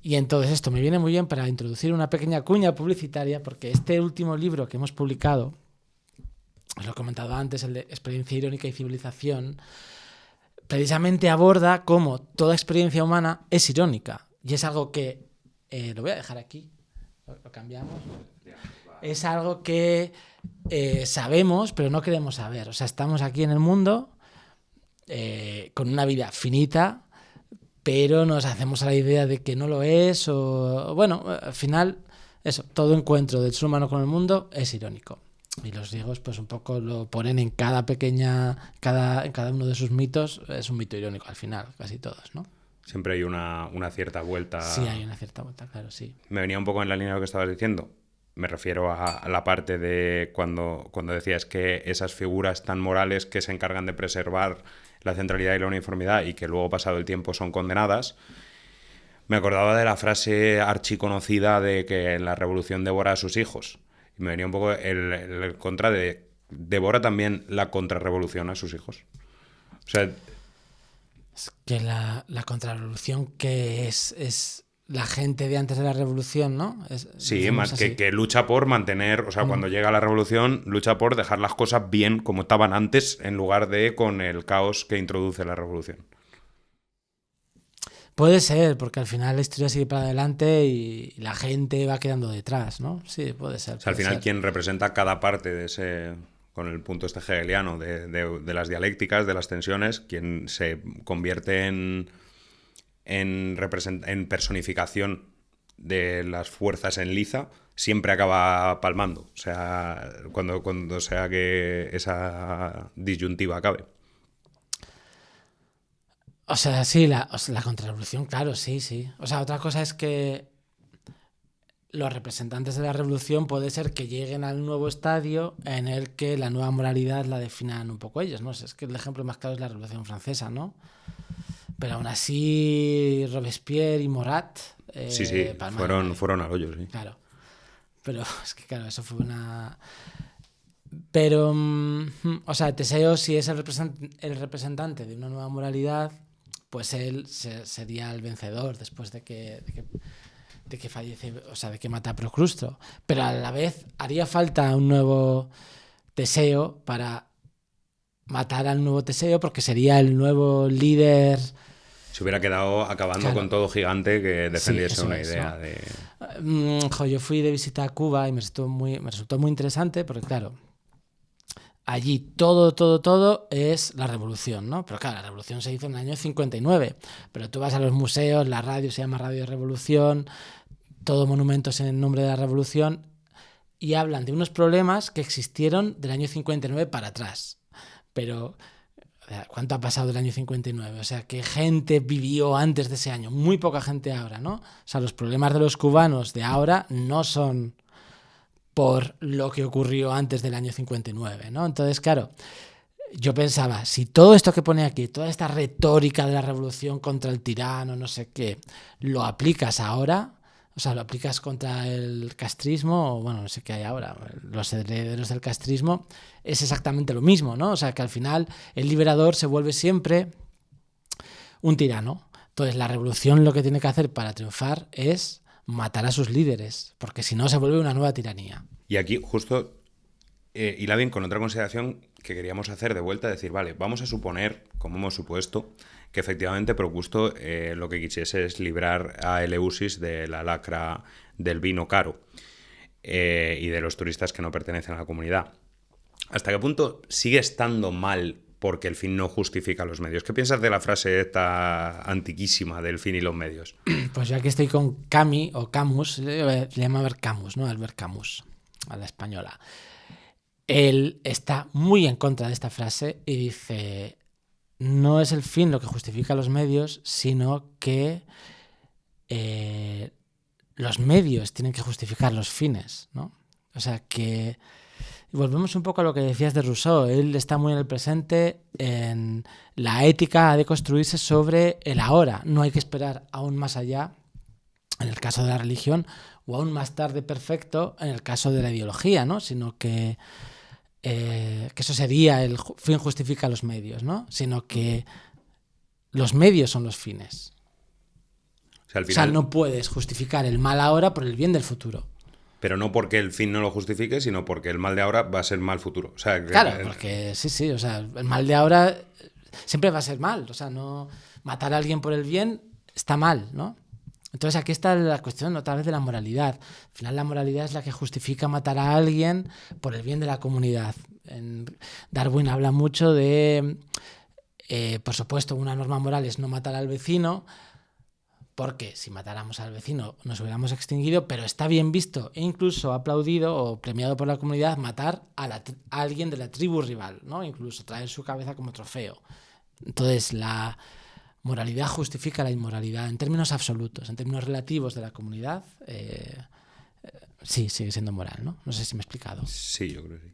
Y entonces esto me viene muy bien para introducir una pequeña cuña publicitaria, porque este último libro que hemos publicado, os lo he comentado antes, el de Experiencia Irónica y Civilización, precisamente aborda cómo toda experiencia humana es irónica. Y es algo que, lo voy a dejar aquí, lo cambiamos. Es algo que sabemos, pero no queremos saber. O sea, estamos aquí en el mundo con una vida finita, pero nos hacemos a la idea de que no lo es. O bueno, al final, eso, todo encuentro del ser humano con el mundo es irónico. Y los griegos, pues un poco lo ponen en cada uno de sus mitos, es un mito irónico al final, casi todos, ¿no? Siempre hay una cierta vuelta. Sí, hay una cierta vuelta, claro, sí. Me venía un poco en la línea de lo que estabas diciendo. Me refiero a la parte de cuando decías que esas figuras tan morales que se encargan de preservar la centralidad y la uniformidad y que luego, pasado el tiempo, son condenadas. Me acordaba de la frase archiconocida de que la revolución devora a sus hijos. Y me venía un poco el contra de devora también la contrarrevolución a sus hijos. O sea, Es que la contrarrevolución que es la gente de antes de la revolución, ¿no? sí, Decimos así. que lucha por mantener, o sea, cuando llega la revolución, lucha por dejar las cosas bien como estaban antes, en lugar de con el caos que introduce la revolución. Puede ser, porque al final la historia sigue para adelante y la gente va quedando detrás, ¿no? Sí, puede ser. O sea, al puede final ser. quien representa cada parte de ese, con el punto este hegeliano de las dialécticas, de las tensiones, quien se convierte en personificación de las fuerzas en liza, siempre acaba palmando. O sea, cuando sea que esa disyuntiva acabe. O sea, sí, la contrarrevolución, claro, sí, sí. O sea, otra cosa es que los representantes de la revolución puede ser que lleguen al nuevo estadio en el que la nueva moralidad la definan un poco ellos, ¿no? Es que el ejemplo más claro es la Revolución Francesa, ¿no? Pero aún así, Robespierre y Morat Sí, palmaron ahí. fueron al hoyo, sí. Claro. Pero es que, claro, eso fue una... Pero, o sea, Teseo, si es el representante de una nueva moralidad, pues él sería el vencedor después de que fallece, o sea, de que mata a Procrusto. Pero a la vez haría falta un nuevo Teseo para matar al nuevo Teseo, porque sería el nuevo líder. Se hubiera quedado acabando Claro. con todo gigante que defendiese Sí, una eso es, idea ¿no? de... Yo fui de visita a Cuba y me resultó muy interesante, porque claro, allí todo es la revolución, ¿no? Pero claro, la revolución se hizo en el año 59, pero tú vas a los museos, la radio se llama Radio Revolución, todo monumentos en nombre de la revolución, y hablan de unos problemas que existieron del año 59 para atrás. Pero, o sea, ¿cuánto ha pasado del año 59? O sea, ¿qué gente vivió antes de ese año? Muy poca gente ahora, ¿no? O sea, los problemas de los cubanos de ahora no son por lo que ocurrió antes del año 59, ¿no? Entonces, claro, yo pensaba, si todo esto que pone aquí, toda esta retórica de la revolución contra el tirano, no sé qué, lo aplicas ahora, o sea, lo aplicas contra el castrismo, o bueno, no sé qué hay ahora, los herederos del castrismo, es exactamente lo mismo, ¿no? O sea, que al final el liberador se vuelve siempre un tirano. Entonces, la revolución lo que tiene que hacer para triunfar es matar a sus líderes, porque si no se vuelve una nueva tiranía. Y aquí justo hila bien con otra consideración que queríamos hacer de vuelta, decir, vale, vamos a suponer, como hemos supuesto, que efectivamente Procusto lo que quisiese es librar a Eleusis de la lacra del vino caro y de los turistas que no pertenecen a la comunidad. ¿Hasta qué punto sigue estando mal porque el fin no justifica los medios? ¿Qué piensas de la frase esta antiquísima del fin y los medios? Pues yo aquí estoy con Camus, o Camus, le llama Albert Camus, ¿no? Albert Camus, a la española. Él está muy en contra de esta frase y dice, no es el fin lo que justifica los medios, sino que los medios tienen que justificar los fines, ¿no? O sea que... Y volvemos un poco a lo que decías de Rousseau. Él está muy en el presente, en la ética ha de construirse sobre el ahora. No hay que esperar aún más allá, en el caso de la religión, o aún más tarde perfecto, en el caso de la ideología, ¿no? Sino que eso sería el fin justifica los medios, ¿no? Sino que los medios son los fines. O sea, al final... O sea, no puedes justificar el mal ahora por el bien del futuro. Pero no porque el fin no lo justifique, sino porque el mal de ahora va a ser mal futuro. O sea, claro, porque sí, o sea, el mal de ahora siempre va a ser mal. O sea, no matar a alguien por el bien está mal, ¿no? Entonces aquí está la cuestión otra vez de la moralidad. Al final la moralidad es la que justifica matar a alguien por el bien de la comunidad. Darwin habla mucho de, por supuesto, una norma moral es no matar al vecino, porque si matáramos al vecino nos hubiéramos extinguido, pero está bien visto e incluso aplaudido o premiado por la comunidad matar a alguien de la tribu rival, ¿no? Incluso traer su cabeza como trofeo. Entonces la moralidad justifica la inmoralidad en términos absolutos, en términos relativos de la comunidad, sí, sigue siendo moral, ¿no? No sé si me he explicado. Sí, yo creo que sí.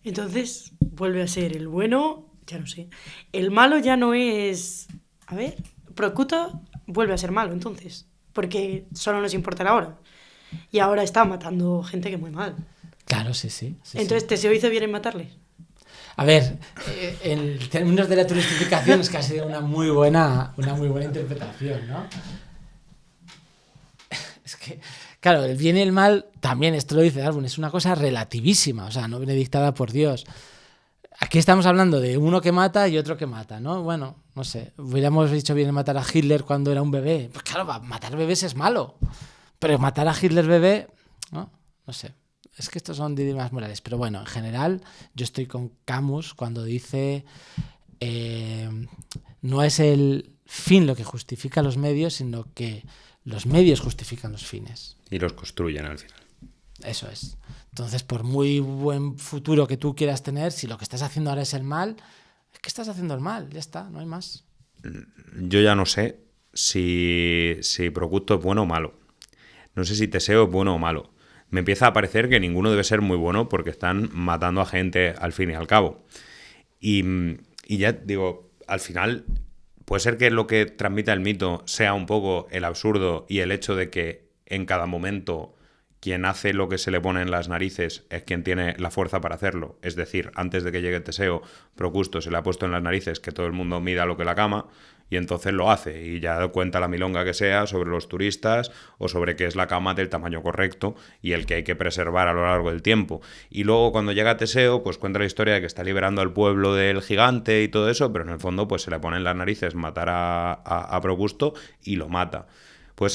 Entonces vuelve a ser el bueno, ya no sé. El malo ya no es... A ver... Procusto vuelve a ser malo entonces, porque solo nos importa la hora. Y ahora está matando gente que muy mal. Claro, sí. Entonces, ¿Teseo hizo bien en matarles? A ver, en términos de la turistificación es que ha sido una muy buena interpretación, ¿no? Es que, claro, el bien y el mal, también esto lo dice Darwin, es una cosa relativísima, o sea, no viene dictada por Dios. Aquí estamos hablando de uno que mata y otro que mata, ¿no? Bueno, no sé, hubiéramos dicho bien matar a Hitler cuando era un bebé. Pues claro, matar bebés es malo, pero matar a Hitler bebé, no sé. Es que estos son dilemas morales, pero bueno, en general yo estoy con Camus cuando dice no es el fin lo que justifica los medios, sino que los medios justifican los fines. Y los construyen al final. Eso es. Entonces, por muy buen futuro que tú quieras tener, si lo que estás haciendo ahora es el mal, es que estás haciendo el mal, ya está, no hay más. Yo ya no sé si Procusto es bueno o malo. No sé si Teseo es bueno o malo. Me empieza a parecer que ninguno debe ser muy bueno porque están matando a gente al fin y al cabo. Y ya digo, al final puede ser que lo que transmita el mito sea un poco el absurdo y el hecho de que en cada momento quien hace lo que se le pone en las narices es quien tiene la fuerza para hacerlo. Es decir, antes de que llegue Teseo, Procusto se le ha puesto en las narices que todo el mundo mida lo que la cama y entonces lo hace y ya cuenta la milonga que sea sobre los turistas o sobre qué es la cama del tamaño correcto y el que hay que preservar a lo largo del tiempo. Y luego cuando llega Teseo, pues cuenta la historia de que está liberando al pueblo del gigante y todo eso, pero en el fondo pues se le pone en las narices matar a Procusto y lo mata. Puede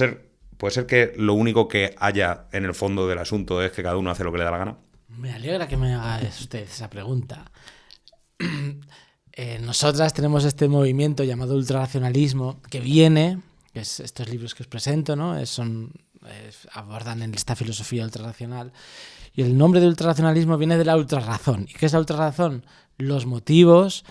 ser que lo único que haya en el fondo del asunto es que cada uno hace lo que le da la gana. Me alegra que me haga usted esa pregunta. Nosotras tenemos este movimiento llamado ultrarracionalismo que viene, que es estos libros que os presento, ¿no? Abordan esta filosofía ultrarracional. Y el nombre de ultrarracionalismo viene de la ultrarrazón. ¿Y qué es la ultrarrazón? Los motivos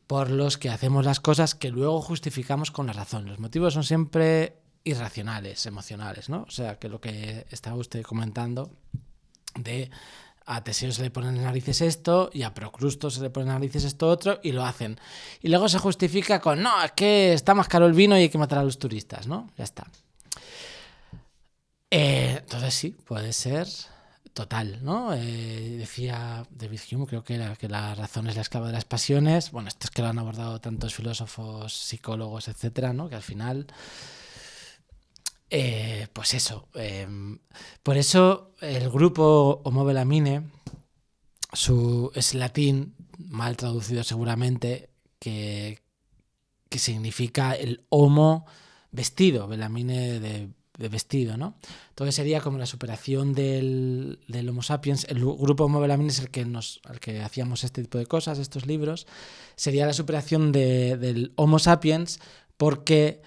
por los que hacemos las cosas que luego justificamos con la razón. Los motivos son siempre irracionales, emocionales, ¿no? O sea, que lo que estaba usted comentando de a Teseo se le pone en las narices esto y a Procrusto se le pone en las narices esto otro y lo hacen. Y luego se justifica con, no, es que está más caro el vino y hay que matar a los turistas, ¿no? Ya está. Entonces sí, puede ser total, ¿no? Decía David Hume, creo que era que la razón es la esclava de las pasiones. Bueno, esto es que lo han abordado tantos filósofos, psicólogos, etcétera, ¿no? Que al final... pues eso, por eso el grupo Homo Belamine, es latín, mal traducido seguramente, que significa el homo vestido, Belamine de vestido, ¿no? Entonces sería como la superación del Homo sapiens. El grupo Homo Belamine es al que hacíamos este tipo de cosas, estos libros, sería la superación del Homo sapiens porque...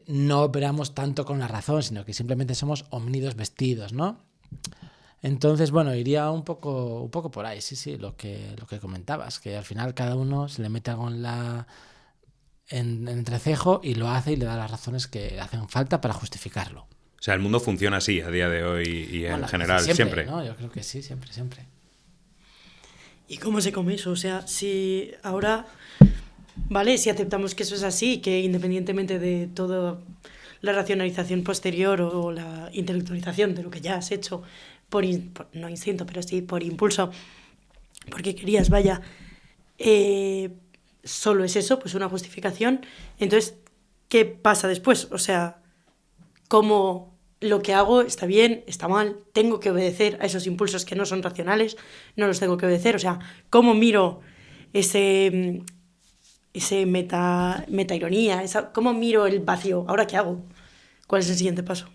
no operamos tanto con la razón, sino que simplemente somos homínidos vestidos, ¿no? Entonces, bueno, iría un poco por ahí, sí, lo que comentabas, que al final cada uno se le mete algo en entrecejo y lo hace y le da las razones que hacen falta para justificarlo. O sea, el mundo funciona así a día de hoy y en general, siempre. ¿No? Yo creo que sí, siempre. ¿Y cómo se come eso? O sea, si ahora... Vale, si aceptamos que eso es así, que independientemente de toda la racionalización posterior o la intelectualización de lo que ya has hecho, no instinto, pero sí por impulso, porque querías, vaya, solo es eso, pues una justificación. Entonces, ¿qué pasa después? O sea, ¿cómo lo que hago está bien, está mal? ¿Tengo que obedecer a esos impulsos que no son racionales? ¿No los tengo que obedecer? O sea, ¿cómo miro ese meta ironía, cómo miro el vacío? ¿Ahora qué hago? ¿Cuál es el siguiente paso?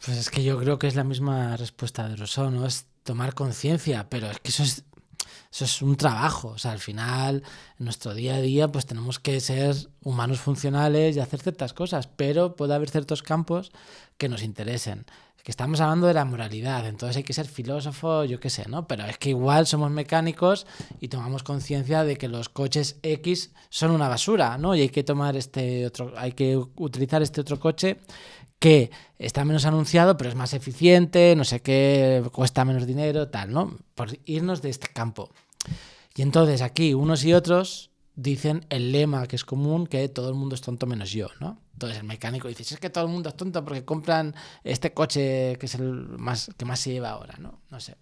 Pues es que yo creo que es la misma respuesta de Rousseau, ¿no? Es tomar conciencia, pero es que eso es un trabajo. O sea, al final, en nuestro día a día, pues tenemos que ser humanos funcionales y hacer ciertas cosas, pero puede haber ciertos campos que nos interesen. Que estamos hablando de la moralidad, entonces hay que ser filósofo, yo qué sé, ¿no? Pero es que igual somos mecánicos y tomamos conciencia de que los coches X son una basura, ¿no? Y hay que hay que utilizar este otro coche que está menos anunciado, pero es más eficiente, no sé qué, cuesta menos dinero, tal, ¿no? Por irnos de este campo. Y entonces aquí unos y otros dicen el lema que es común, que todo el mundo es tonto menos yo, ¿no? Entonces el mecánico dice, si es que todo el mundo es tonto porque compran este coche que es el que más se lleva ahora, ¿no? No sé.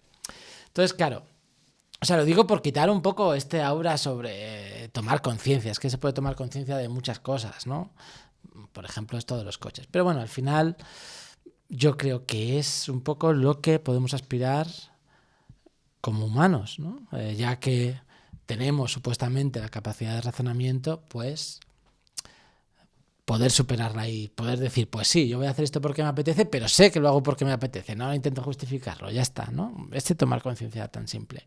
Entonces, claro, o sea, lo digo por quitar un poco este aura sobre tomar conciencia. Es que se puede tomar conciencia de muchas cosas, ¿no? Por ejemplo, esto de los coches. Pero bueno, al final yo creo que es un poco lo que podemos aspirar como humanos, ¿no? Ya que tenemos supuestamente la capacidad de razonamiento, pues poder superarla y poder decir, pues sí, yo voy a hacer esto porque me apetece, pero sé que lo hago porque me apetece, no intento justificarlo, ya está, ¿no? Tomar conciencia tan simple.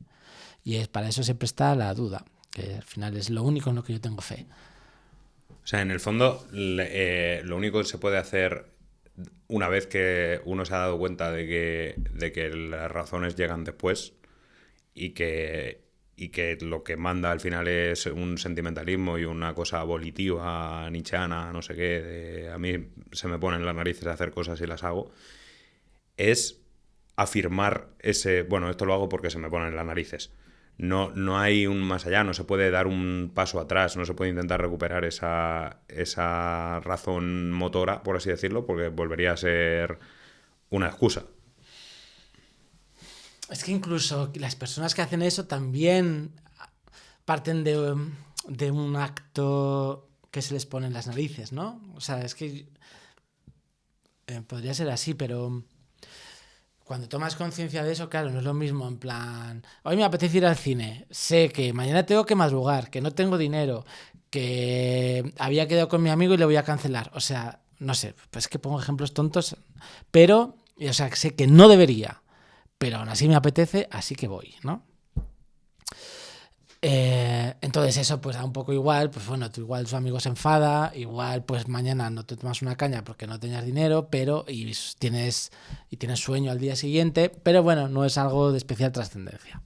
Y para eso siempre está la duda, que al final es lo único en lo que yo tengo fe. O sea, en el fondo, lo único que se puede hacer una vez que uno se ha dado cuenta de que las razones llegan después y que lo que manda al final es un sentimentalismo y una cosa volitiva, nietzscheana, no sé qué, a mí se me ponen las narices a hacer cosas y las hago, es afirmar bueno, esto lo hago porque se me ponen las narices. No hay un más allá, no se puede dar un paso atrás, no se puede intentar recuperar esa razón motora, por así decirlo, porque volvería a ser una excusa. Es que incluso las personas que hacen eso también parten de un acto que se les pone en las narices, ¿no? O sea, es que podría ser así, pero cuando tomas conciencia de eso, claro, no es lo mismo en plan, hoy me apetece ir al cine, sé que mañana tengo que madrugar, que no tengo dinero, que había quedado con mi amigo y le voy a cancelar. O sea, no sé, pues que pongo ejemplos tontos, pero, o sea, sé que no debería, pero aún así me apetece, así que voy, ¿no? Entonces eso pues da un poco igual, pues bueno, tú igual su amigo se enfada, igual pues mañana no te tomas una caña porque no tenías dinero, pero y tienes sueño al día siguiente, pero bueno, no es algo de especial trascendencia.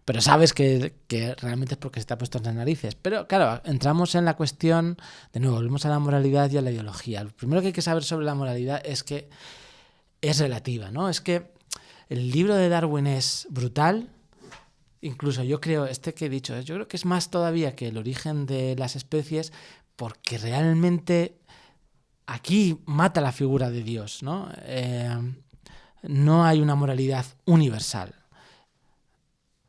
Pero sabes que realmente es porque se te ha puesto en las narices. Pero claro, entramos en la cuestión, de nuevo, volvemos a la moralidad y a la ideología. Lo primero que hay que saber sobre la moralidad es que es relativa, ¿no? Es que el libro de Darwin es brutal. Incluso yo creo, que he dicho, yo creo que es más todavía que el origen de las especies, porque realmente aquí mata la figura de Dios, ¿no? No hay una moralidad universal.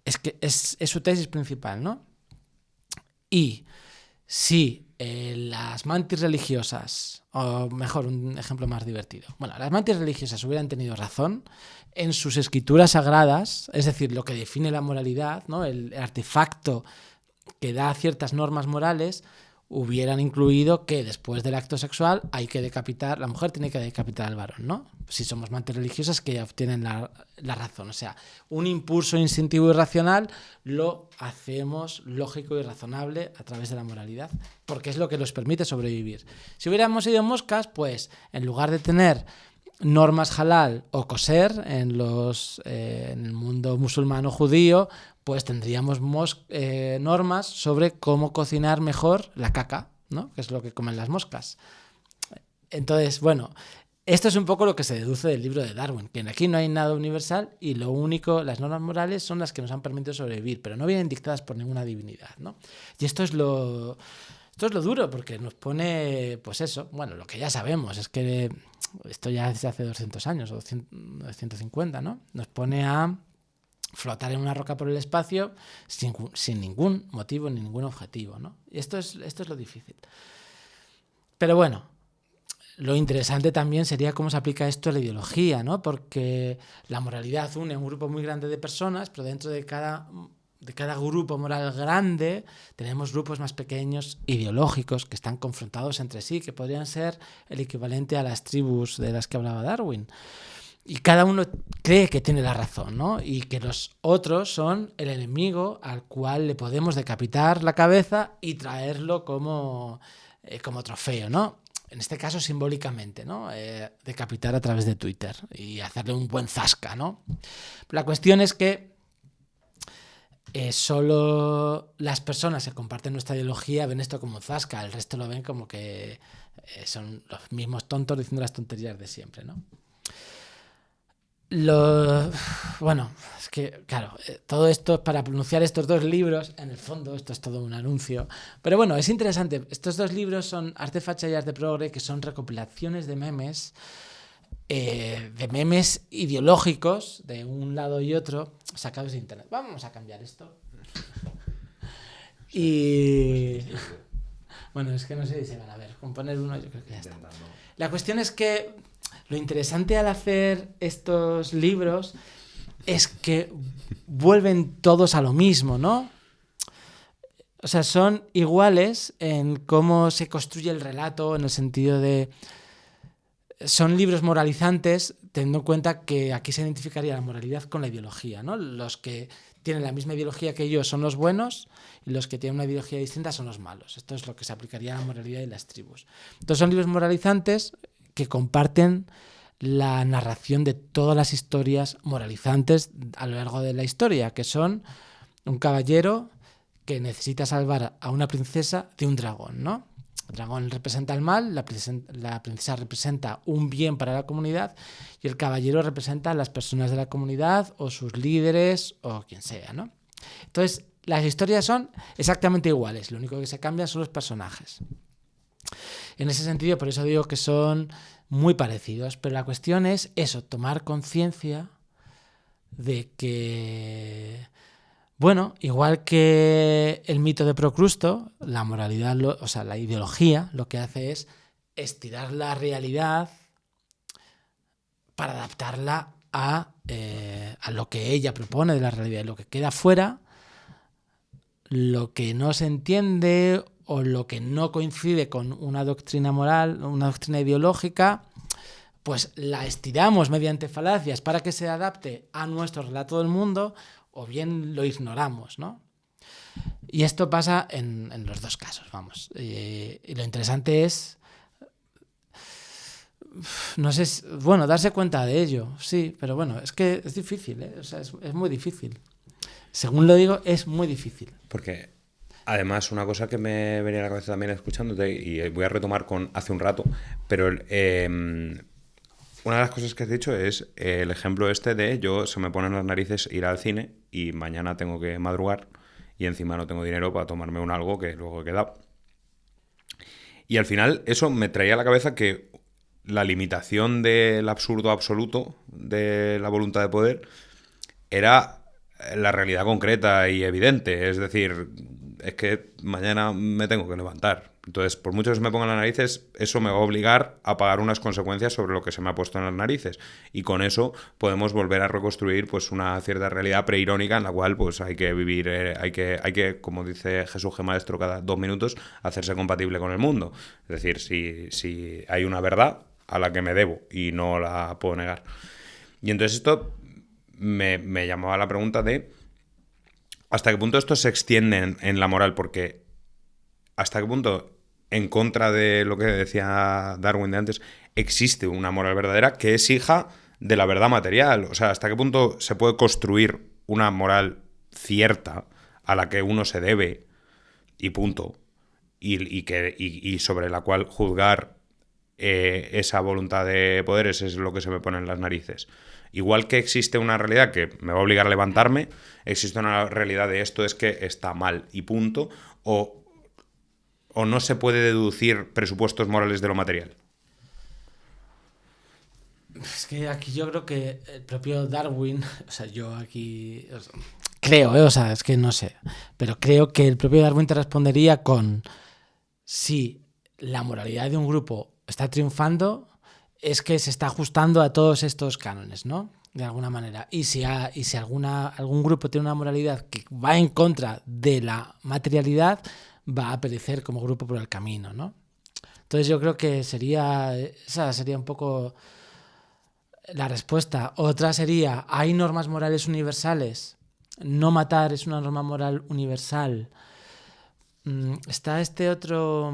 Es que es su tesis principal, ¿no? Y si las mantis religiosas, o mejor, un ejemplo más divertido. Bueno, las mantis religiosas hubieran tenido razón en sus escrituras sagradas, es decir, lo que define la moralidad, ¿no? El artefacto que da ciertas normas morales, hubieran incluido que después del acto sexual hay que decapitar, la mujer tiene que decapitar al varón, ¿no? Si somos mantis religiosas que ya obtienen la razón. O sea, un impulso instintivo y racional lo hacemos lógico y razonable a través de la moralidad, porque es lo que nos permite sobrevivir. Si hubiéramos sido moscas, pues en lugar de tener normas halal o kosher en el mundo musulmano judío, pues tendríamos normas sobre cómo cocinar mejor la caca, ¿no? Que es lo que comen las moscas. Entonces, bueno, esto es un poco lo que se deduce del libro de Darwin, que aquí no hay nada universal y las normas morales son las que nos han permitido sobrevivir, pero no vienen dictadas por ninguna divinidad, ¿no? Y esto es lo duro, porque nos pone, pues eso, bueno, lo que ya sabemos, es que esto ya desde hace 200 años o 150, ¿no? Nos pone a flotar en una roca por el espacio sin ningún motivo ni ningún objetivo, ¿no? Y esto es lo difícil. Pero bueno, lo interesante también sería cómo se aplica esto a la ideología, ¿no? Porque la moralidad une a un grupo muy grande de personas, pero dentro de cada grupo moral grande tenemos grupos más pequeños ideológicos que están confrontados entre sí, que podrían ser el equivalente a las tribus de las que hablaba Darwin. Y cada uno cree que tiene la razón, ¿no? Y que los otros son el enemigo al cual le podemos decapitar la cabeza y traerlo como trofeo, ¿no? En este caso simbólicamente, ¿no? Decapitar a través de Twitter y hacerle un buen zasca, ¿no? La cuestión es que solo las personas que comparten nuestra ideología ven esto como zasca, el resto lo ven como que son los mismos tontos diciendo las tonterías de siempre, ¿no? Bueno, es que, claro, todo esto es para pronunciar estos 2 libros. En el fondo, esto es todo un anuncio. Pero bueno, es interesante. Estos 2 libros son Arte Facha y Arte Progre, que son recopilaciones de memes ideológicos de un lado y otro, sacados de internet. Vamos a cambiar esto. Y bueno, es que no sé si se van a ver. Con poner uno yo creo que ya está. La cuestión es que lo interesante al hacer estos libros es que vuelven todos a lo mismo, ¿no? O sea, son iguales en cómo se construye el relato, en el sentido de... Son libros moralizantes, teniendo en cuenta que aquí se identificaría la moralidad con la ideología, ¿no? Los que tienen la misma ideología que ellos son los buenos y los que tienen una ideología distinta son los malos. Esto es lo que se aplicaría a la moralidad de las tribus. Entonces son libros moralizantes que comparten la narración de todas las historias moralizantes a lo largo de la historia, que son un caballero que necesita salvar a una princesa de un dragón, ¿no? El dragón representa el mal, la princesa representa un bien para la comunidad y el caballero representa a las personas de la comunidad o sus líderes o quien sea, ¿no? Entonces, las historias son exactamente iguales, lo único que se cambia son los personajes. En ese sentido, por eso digo que son muy parecidos, pero la cuestión es eso, tomar conciencia de que... Bueno, igual que el mito de Procrusto, la moralidad, o sea, la ideología, lo que hace es estirar la realidad para adaptarla a lo que ella propone de la realidad. Y lo que queda fuera, lo que no se entiende o lo que no coincide con una doctrina moral, una doctrina ideológica, pues la estiramos mediante falacias para que se adapte a nuestro relato del mundo, o bien lo ignoramos, ¿no? Y esto pasa en los 2 casos, vamos. Y lo interesante es, no sé, bueno, darse cuenta de ello, sí, pero bueno, es que es difícil, ¿eh? O sea, es muy difícil. Según lo digo, es muy difícil. Porque, además, una cosa que me venía a la cabeza también escuchándote, y voy a retomar con hace un rato, pero una de las cosas que has dicho es el ejemplo este de yo se me ponen las narices ir al cine y mañana tengo que madrugar y encima no tengo dinero para tomarme un algo que luego he quedado. Y al final eso me traía a la cabeza que la limitación del absurdo absoluto de la voluntad de poder era la realidad concreta y evidente. Es decir, es que mañana me tengo que levantar. Entonces, por mucho que se me pongan las narices, eso me va a obligar a pagar unas consecuencias sobre lo que se me ha puesto en las narices. Y con eso podemos volver a reconstruir pues una cierta realidad preirónica en la cual pues hay que vivir, hay que, como dice Jesús G. Maestro, cada 2 minutos hacerse compatible con el mundo. Es decir, si hay una verdad a la que me debo y no la puedo negar. Y entonces esto me llamaba la pregunta de ¿hasta qué punto esto se extiende en la moral? Porque ¿hasta qué punto, en contra de lo que decía Darwin de antes, existe una moral verdadera que es hija de la verdad material? O sea, ¿hasta qué punto se puede construir una moral cierta a la que uno se debe y punto? Y sobre la cual juzgar esa voluntad de poderes es lo que se me pone en las narices. Igual que existe una realidad que me va a obligar a levantarme, existe una realidad de esto es que está mal y punto, o no se puede deducir presupuestos morales de lo material. Es que aquí yo creo que el propio Darwin, o sea, yo aquí creo, o sea, es que no sé, pero creo que el propio Darwin te respondería con si la moralidad de un grupo está triunfando, es que se está ajustando a todos estos cánones, ¿no? De alguna manera. Y si algún grupo tiene una moralidad que va en contra de la materialidad, va a perecer como grupo por el camino, ¿no? Entonces yo creo que esa sería un poco la respuesta. Otra sería, ¿hay normas morales universales? No matar es una norma moral universal. Está este otro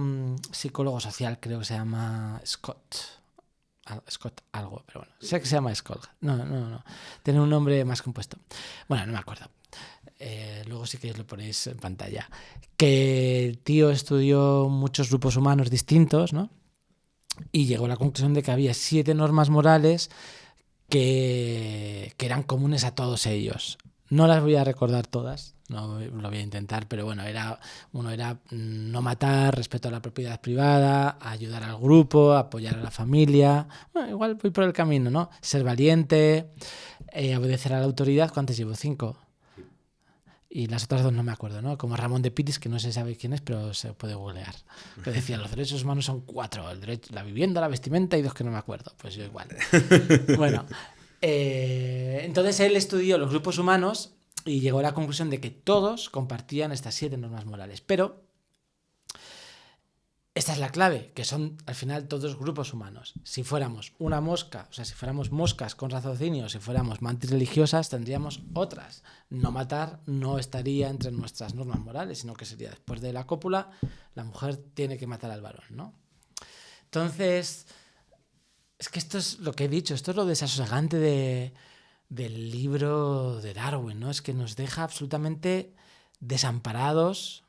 psicólogo social, creo que se llama Scott algo, pero bueno, sé que se llama Scott. No. Tiene un nombre más compuesto. Bueno, no me acuerdo. Luego sí que lo ponéis en pantalla. Que el tío estudió muchos grupos humanos distintos, ¿no? Y llegó a la conclusión de que había 7 normas morales que eran comunes a todos ellos. No las voy a recordar todas, no lo voy a intentar, pero bueno, uno era no matar, respeto a la propiedad privada, ayudar al grupo, apoyar a la familia. Bueno, igual voy por el camino, ¿no? Ser valiente, obedecer a la autoridad. ¿Cuántas llevo? 5. Y las otras 2 no me acuerdo, ¿no? Como Ramón de Pitis, que no se sabe quién es, pero se puede googlear. Que decía, los derechos humanos son 4. La vivienda, la vestimenta y 2 que no me acuerdo. Pues yo igual. Bueno, entonces él estudió los grupos humanos y llegó a la conclusión de que todos compartían estas 7 normas morales. Pero esta es la clave, que son al final todos grupos humanos. Si fuéramos una mosca, o sea, si fuéramos moscas con raciocinio, si fuéramos mantis religiosas, tendríamos otras. No matar no estaría entre nuestras normas morales, sino que sería después de la cópula, la mujer tiene que matar al varón, ¿no? Entonces, es que esto es lo que he dicho, esto es lo desasosegante del libro de Darwin, ¿no? Es que nos deja absolutamente desamparados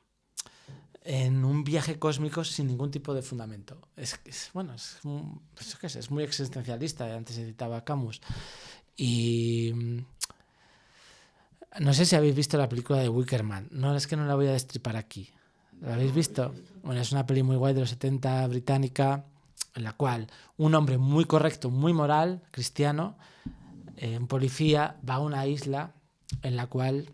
en un viaje cósmico sin ningún tipo de fundamento. Es muy existencialista. Antes se citaba a Camus. Y no sé si habéis visto la película de Wicker Man. No, es que no la voy a destripar aquí. ¿La habéis visto? Bueno, es una peli muy guay de los 70, británica, en la cual un hombre muy correcto, muy moral, cristiano, un policía, va a una isla en la cual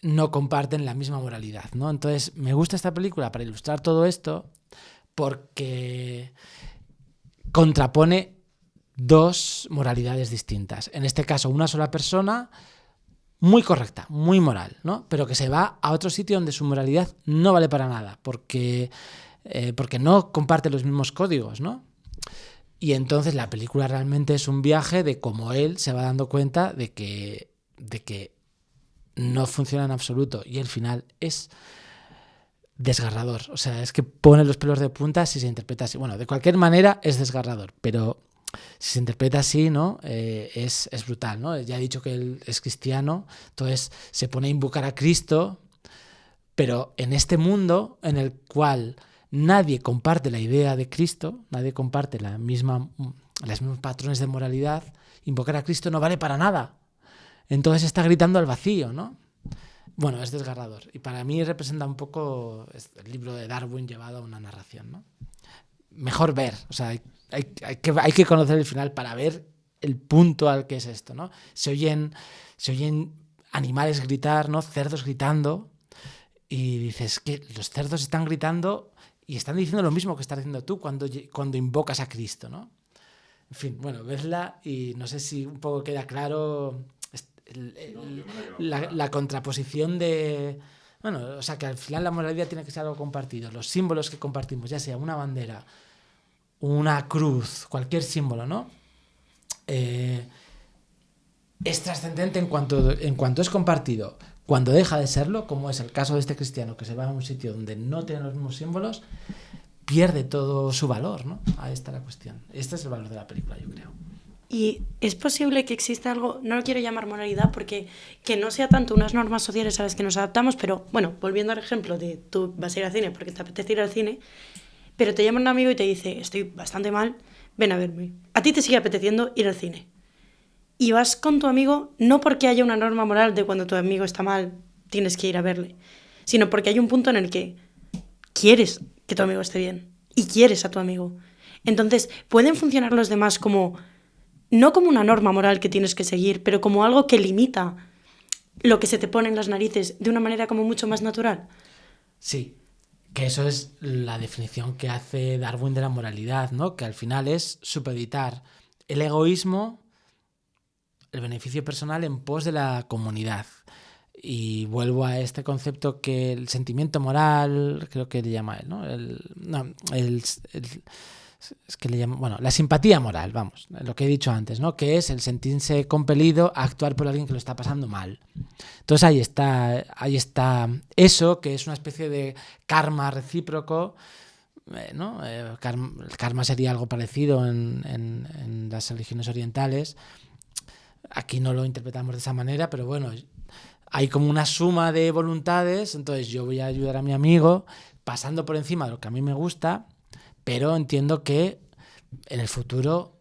no comparten la misma moralidad, ¿no? Entonces, me gusta esta película para ilustrar todo esto porque contrapone 2 moralidades distintas. En este caso, una sola persona muy correcta, muy moral, ¿no? Pero que se va a otro sitio donde su moralidad no vale para nada porque no comparte los mismos códigos, ¿no? Y entonces la película realmente es un viaje de cómo él se va dando cuenta de que no funciona en absoluto, y el final es desgarrador. O sea, es que pone los pelos de punta si se interpreta así. Bueno, de cualquier manera es desgarrador, pero si se interpreta así, ¿no? Es brutal, ¿no? Ya he dicho que él es cristiano, entonces se pone a invocar a Cristo, pero en este mundo en el cual nadie comparte la idea de Cristo, nadie comparte los mismos patrones de moralidad, invocar a Cristo no vale para nada. Entonces está gritando al vacío, ¿no? Bueno, es desgarrador. Y para mí representa un poco el libro de Darwin llevado a una narración, ¿no? Mejor ver, o sea, hay que conocer el final para ver el punto al que es esto, ¿no? Se oyen animales gritar, ¿no? Cerdos gritando, y dices que los cerdos están gritando y están diciendo lo mismo que estás diciendo tú cuando invocas a Cristo, ¿no? En fin, bueno, vedla y no sé si un poco queda claro la contraposición de... Bueno, o sea, que al final la moralidad tiene que ser algo compartido. Los símbolos que compartimos, ya sea una bandera, una cruz, cualquier símbolo, ¿no? Es trascendente en cuanto es compartido. Cuando deja de serlo, como es el caso de este cristiano que se va a un sitio donde no tiene los mismos símbolos, pierde todo su valor, ¿no? Ahí está la cuestión. Este es el valor de la película, yo creo. Y es posible que exista algo, no lo quiero llamar moralidad, porque que no sea tanto unas normas sociales a las que nos adaptamos, pero bueno, volviendo al ejemplo de tú vas a ir al cine porque te apetece ir al cine, pero te llama un amigo y te dice, estoy bastante mal, ven a verme. A ti te sigue apeteciendo ir al cine. Y vas con tu amigo no porque haya una norma moral de cuando tu amigo está mal tienes que ir a verle, sino porque hay un punto en el que quieres que tu amigo esté bien y quieres a tu amigo. Entonces, ¿pueden funcionar los demás como... no como una norma moral que tienes que seguir, pero como algo que limita lo que se te pone en las narices de una manera como mucho más natural? Sí, que eso es la definición que hace Darwin de la moralidad, ¿no? Que al final es supeditar el egoísmo, el beneficio personal en pos de la comunidad. Y vuelvo a este concepto que el sentimiento moral, creo que le llama él, ¿no? Es que le llaman, bueno, la simpatía moral, vamos, lo que he dicho antes, ¿no? Que es el sentirse compelido a actuar por alguien que lo está pasando mal. Entonces ahí está eso, que es una especie de karma recíproco, ¿no? El karma sería algo parecido en las religiones orientales. Aquí no lo interpretamos de esa manera, pero bueno, hay como una suma de voluntades, entonces yo voy a ayudar a mi amigo pasando por encima de lo que a mí me gusta, pero entiendo que en el futuro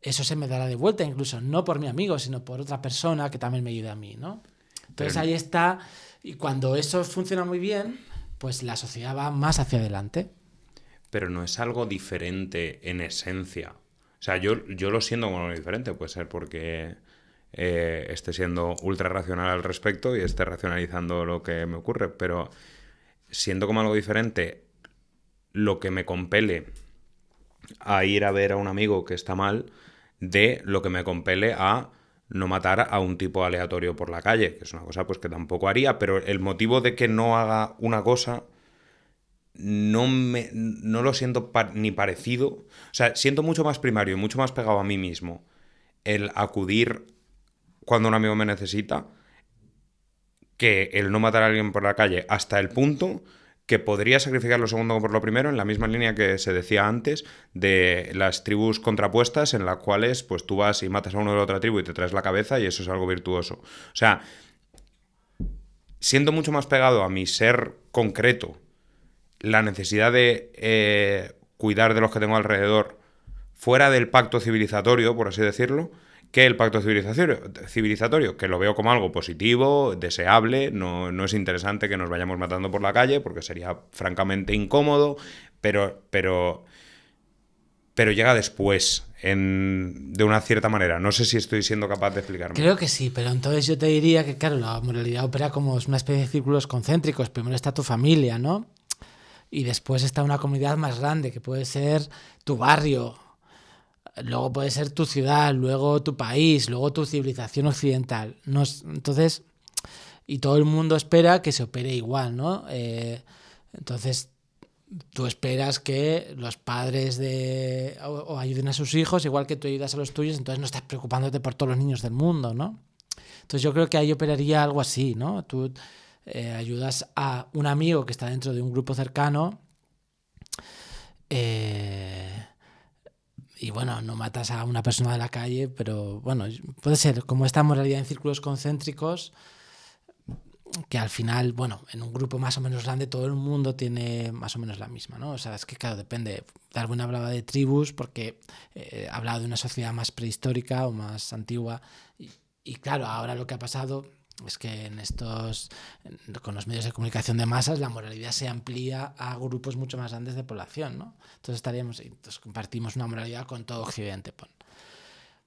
eso se me dará de vuelta, incluso no por mi amigo, sino por otra persona que también me ayude a mí, ¿no? Entonces ahí está, y cuando eso funciona muy bien, pues la sociedad va más hacia adelante. Pero no es algo diferente en esencia. O sea, yo lo siento como algo diferente, puede ser porque esté siendo ultra racional al respecto y esté racionalizando lo que me ocurre, pero siento como algo diferente lo que me compele a ir a ver a un amigo que está mal de lo que me compele a no matar a un tipo aleatorio por la calle, que es una cosa pues que tampoco haría, pero el motivo de que no haga una cosa no lo siento ni parecido. O sea, siento mucho más primario y mucho más pegado a mí mismo el acudir cuando un amigo me necesita que el no matar a alguien por la calle, hasta el punto que podría sacrificar lo segundo por lo primero, en la misma línea que se decía antes de las tribus contrapuestas, en las cuales pues tú vas y matas a uno de la otra tribu y te traes la cabeza, y eso es algo virtuoso. O sea, siento mucho más pegado a mi ser concreto la necesidad de cuidar de los que tengo alrededor fuera del pacto civilizatorio, por así decirlo, que el pacto civilizatorio, que lo veo como algo positivo, deseable, no es interesante que nos vayamos matando por la calle, porque sería francamente incómodo, pero llega después, de una cierta manera. No sé si estoy siendo capaz de explicarme. Creo que sí, pero entonces yo te diría que, claro, la moralidad opera como una especie de círculos concéntricos. Primero está tu familia, ¿no? Y después está una comunidad más grande, que puede ser tu barrio, luego puede ser tu ciudad, luego tu país, luego tu civilización occidental. Entonces, y todo el mundo espera que se opere igual, ¿no? Entonces, tú esperas que los padres o ayuden a sus hijos igual que tú ayudas a los tuyos, entonces no estás preocupándote por todos los niños del mundo, ¿no? Entonces yo creo que ahí operaría algo así, ¿no? Tú ayudas a un amigo que está dentro de un grupo cercano y bueno, no matas a una persona de la calle, pero bueno, puede ser como esta moralidad en círculos concéntricos, que al final, bueno, en un grupo más o menos grande todo el mundo tiene más o menos la misma, ¿no? O sea, es que claro, depende. Darwin hablaba de tribus porque hablaba de una sociedad más prehistórica o más antigua y claro, ahora lo que ha pasado es que con los medios de comunicación de masas la moralidad se amplía a grupos mucho más grandes de población, ¿no? Entonces compartimos una moralidad con todo Occidente.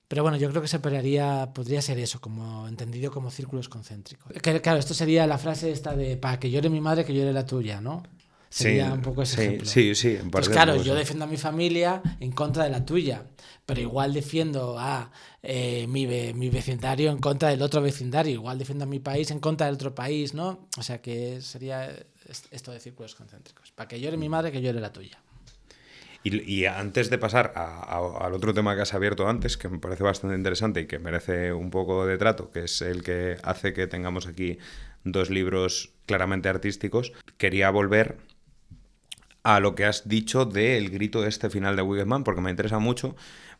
Pero bueno, yo creo que podría ser eso, como entendido como círculos concéntricos. Claro, esto sería la frase esta de para que llore mi madre, que llore la tuya, ¿no? Sería un poco ese ejemplo. Sí. Pues claro, yo defiendo a mi familia en contra de la tuya, pero igual defiendo a mi vecindario en contra del otro vecindario, igual defiendo a mi país en contra del otro país, ¿no? O sea que sería esto de círculos concéntricos. Para que llore mi madre, que llore la tuya. Y antes de pasar al otro tema que has abierto antes, que me parece bastante interesante y que merece un poco de trato, que es el que hace que tengamos aquí dos libros claramente artísticos, quería volver a lo que has dicho del grito de este final de Wicked, porque me interesa mucho,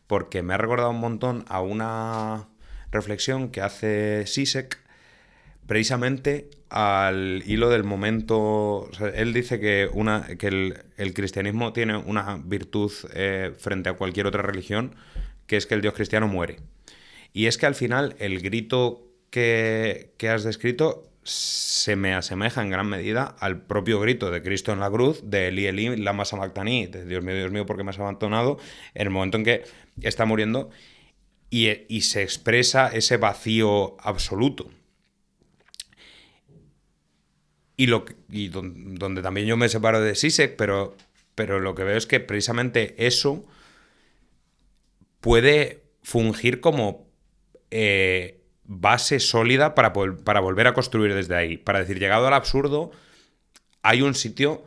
porque me ha recordado un montón a una reflexión que hace Zizek precisamente al hilo del momento. O sea, él dice que el cristianismo tiene una virtud frente a cualquier otra religión, que es que el Dios cristiano muere. Y es que al final el grito que has descrito se me asemeja en gran medida al propio grito de Cristo en la cruz, de Eli Eli lama sabactani, de Dios mío, ¿por qué me has abandonado?, en el momento en que está muriendo y se expresa ese vacío absoluto. Y donde también yo me separo de Zizek, pero lo que veo es que precisamente eso puede fungir como base sólida para volver a construir desde ahí. Para decir, llegado al absurdo, hay un sitio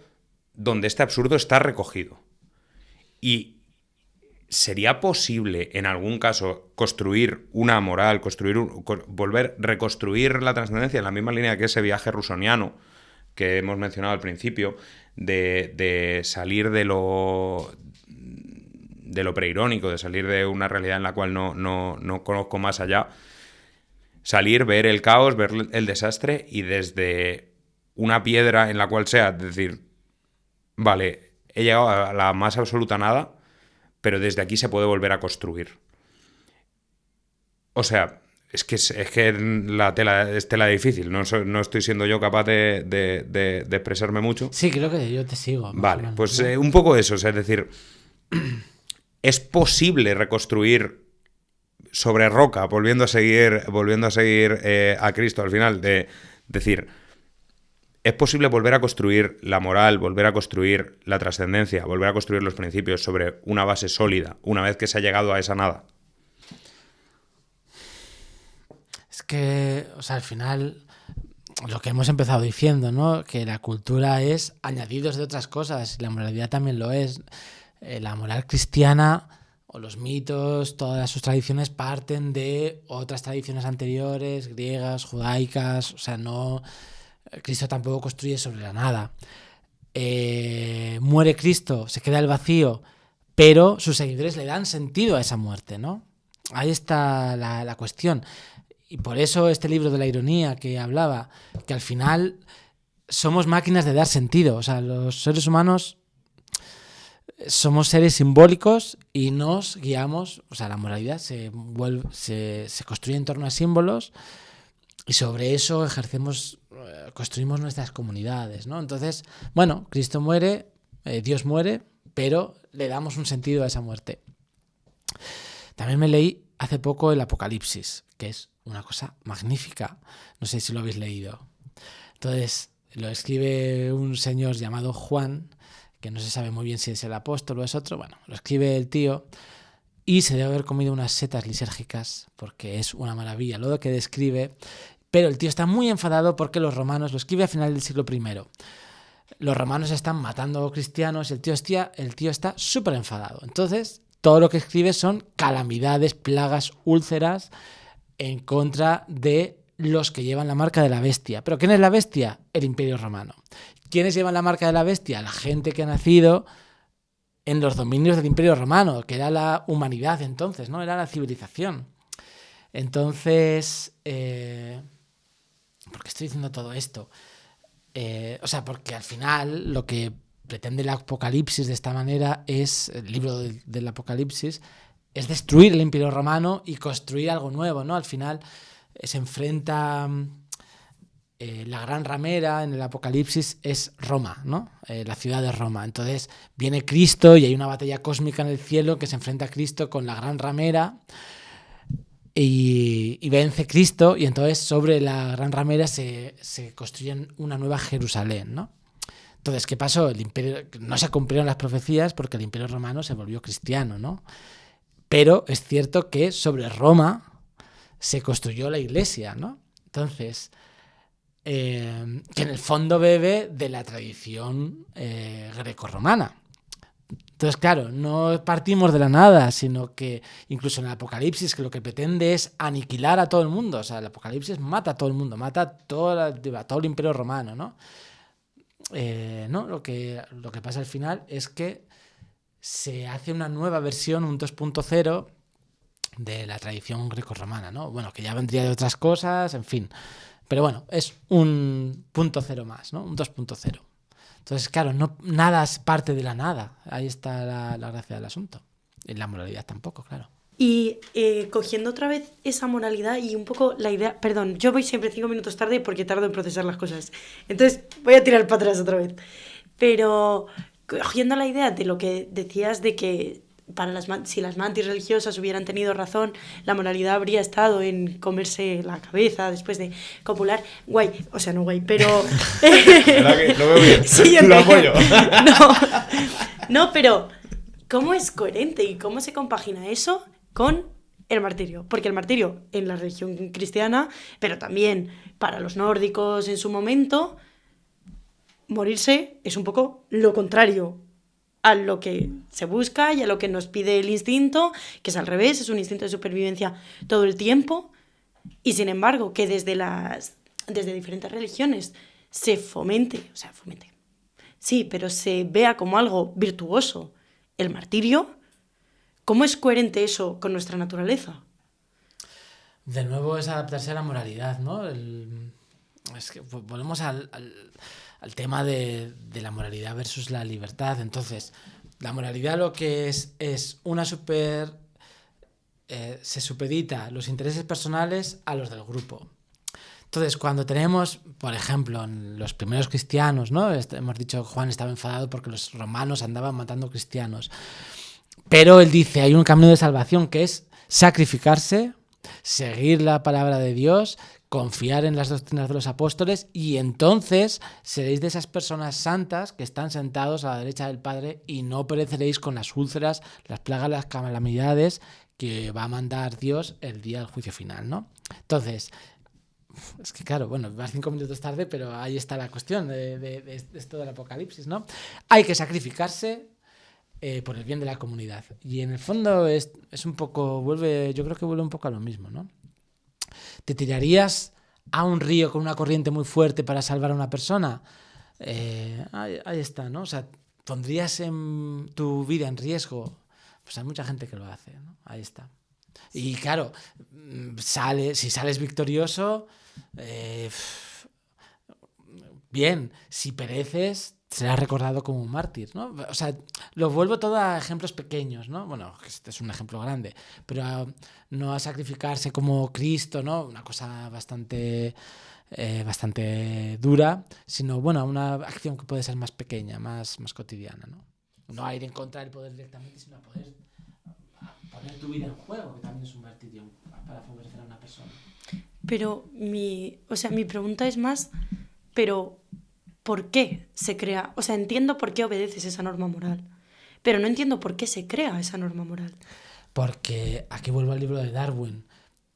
donde este absurdo está recogido. Y ¿sería posible, en algún caso, construir una moral, reconstruir la trascendencia en la misma línea que ese viaje rusoniano que hemos mencionado al principio, de salir de lo preirónico, de salir de una realidad en la cual no conozco más allá, salir, ver el caos, ver el desastre y desde una piedra en la cual sea, decir, vale, he llegado a la más absoluta nada, pero desde aquí se puede volver a construir. O sea, es que la tela es tela difícil. No estoy siendo yo capaz de expresarme mucho. Sí, creo que yo te sigo. Vale, Menos, pues ¿no? un poco eso. O sea, es decir, es posible reconstruir sobre roca, volviendo a seguir a Cristo al final, de decir, es posible volver a construir la moral, volver a construir la trascendencia, volver a construir los principios sobre una base sólida, una vez que se ha llegado a esa nada. Es que, o sea, al final, lo que hemos empezado diciendo, ¿no? Que la cultura es añadidos de otras cosas, y la moralidad también lo es. La moral cristiana o los mitos, todas sus tradiciones parten de otras tradiciones anteriores, griegas, judaicas, o sea, no... Cristo tampoco construye sobre la nada. Muere Cristo, se queda el vacío, pero sus seguidores le dan sentido a esa muerte, ¿no? Ahí está la cuestión. Y por eso este libro de la ironía que hablaba, que al final somos máquinas de dar sentido. O sea, los seres humanos somos seres simbólicos y nos guiamos, o sea, la moralidad se construye en torno a símbolos y sobre eso construimos nuestras comunidades, ¿no? Entonces, bueno, Cristo muere, Dios muere, pero le damos un sentido a esa muerte. También me leí hace poco el Apocalipsis, que es una cosa magnífica. No sé si lo habéis leído. Entonces, lo escribe un señor llamado Juan, que no se sabe muy bien si es el apóstol o es otro. Bueno, lo escribe el tío y se debe haber comido unas setas lisérgicas, porque es una maravilla lo que describe. Pero el tío está muy enfadado porque los romanos, lo escribe a final del siglo I. Los romanos están matando cristianos y el tío está súper enfadado. Entonces, todo lo que escribe son calamidades, plagas, úlceras en contra de los que llevan la marca de la bestia. ¿Pero quién es la bestia? El Imperio Romano. ¿Quiénes llevan la marca de la bestia? La gente que ha nacido en los dominios del Imperio Romano, que era la humanidad entonces, ¿no? Era la civilización. Entonces, ¿por qué estoy diciendo todo esto? O sea, porque al final lo que pretende el Apocalipsis de esta manera es, el libro del Apocalipsis, es destruir el Imperio Romano y construir algo nuevo, ¿no? Al final se enfrenta la gran ramera en el Apocalipsis es Roma, ¿no? La ciudad de Roma. Entonces viene Cristo y hay una batalla cósmica en el cielo que se enfrenta a Cristo con la gran ramera y vence Cristo, y entonces sobre la gran ramera se construye una nueva Jerusalén, ¿no? Entonces, ¿qué pasó? El imperio, no se cumplieron las profecías porque el Imperio Romano se volvió cristiano, ¿no? Pero es cierto que sobre Roma se construyó la iglesia, ¿no? Entonces, que en el fondo bebe de la tradición grecorromana. Entonces, claro, no partimos de la nada, sino que incluso en el Apocalipsis, que lo que pretende es aniquilar a todo el mundo. O sea, el Apocalipsis mata a todo el mundo, mata a todo el Imperio Romano, ¿no? No, lo que pasa al final es que se hace una nueva versión, un 2.0 de la tradición grecorromana, ¿no? Bueno, que ya vendría de otras cosas, en fin. Pero bueno, es un 0.0 más, ¿no? Un 2.0. Entonces, claro, nada es parte de la nada. Ahí está la gracia del asunto. Y la moralidad tampoco, claro. Y cogiendo otra vez esa moralidad y un poco la idea... Perdón, yo voy siempre 5 minutos tarde porque tardo en procesar las cosas. Entonces voy a tirar para atrás otra vez. Pero cogiendo la idea de lo que decías de que si las mantis religiosas hubieran tenido razón, la moralidad habría estado en comerse la cabeza después de copular. Guay, o sea, no guay, pero... ¿Verdad que lo veo bien? Sí, lo apoyo. No, pero ¿cómo es coherente y cómo se compagina eso con el martirio? Porque el martirio en la religión cristiana, pero también para los nórdicos en su momento, morirse es un poco lo contrario a lo que se busca y a lo que nos pide el instinto, que es al revés, es un instinto de supervivencia todo el tiempo, y sin embargo que desde diferentes religiones se fomente, sí, pero se vea como algo virtuoso el martirio. ¿Cómo es coherente eso con nuestra naturaleza? De nuevo es adaptarse a la moralidad, ¿no? Es que volvemos al tema de la moralidad versus la libertad. Entonces, la moralidad lo que es una super se supedita los intereses personales a los del grupo. Entonces, cuando tenemos, por ejemplo, en los primeros cristianos, ¿no? Hemos dicho que Juan estaba enfadado porque los romanos andaban matando cristianos. Pero él dice, hay un camino de salvación que es sacrificarse, seguir la palabra de Dios, confiar en las doctrinas de los apóstoles, y entonces seréis de esas personas santas que están sentados a la derecha del Padre y no pereceréis con las úlceras, las plagas, las calamidades que va a mandar Dios el día del juicio final, ¿no? Entonces, es que claro, bueno, vas 5 minutos tarde, pero ahí está la cuestión de esto del Apocalipsis, ¿no? Hay que sacrificarse por el bien de la comunidad. Y en el fondo es un poco, yo creo que vuelve un poco a lo mismo, ¿no? ¿Te tirarías a un río con una corriente muy fuerte para salvar a una persona? Ahí está, ¿no? O sea, ¿pondrías tu vida en riesgo? Pues hay mucha gente que lo hace, ¿no? Ahí está. Y claro, si sales victorioso, bien. Si pereces, serás recordado como un mártir, ¿no? O sea, lo vuelvo todo a ejemplos pequeños, ¿no? Bueno, este es un ejemplo grande, pero no a sacrificarse como Cristo, ¿no? Una cosa bastante dura, sino, bueno, una acción que puede ser más pequeña, más cotidiana, ¿no? No a ir en contra del poder directamente, sino a poder poner tu vida en juego, que también es un martirio para favorecer a una persona. Pero mi pregunta es más, pero ¿por qué se crea? O sea, entiendo por qué obedeces esa norma moral, pero no entiendo por qué se crea esa norma moral. Porque aquí vuelvo al libro de Darwin.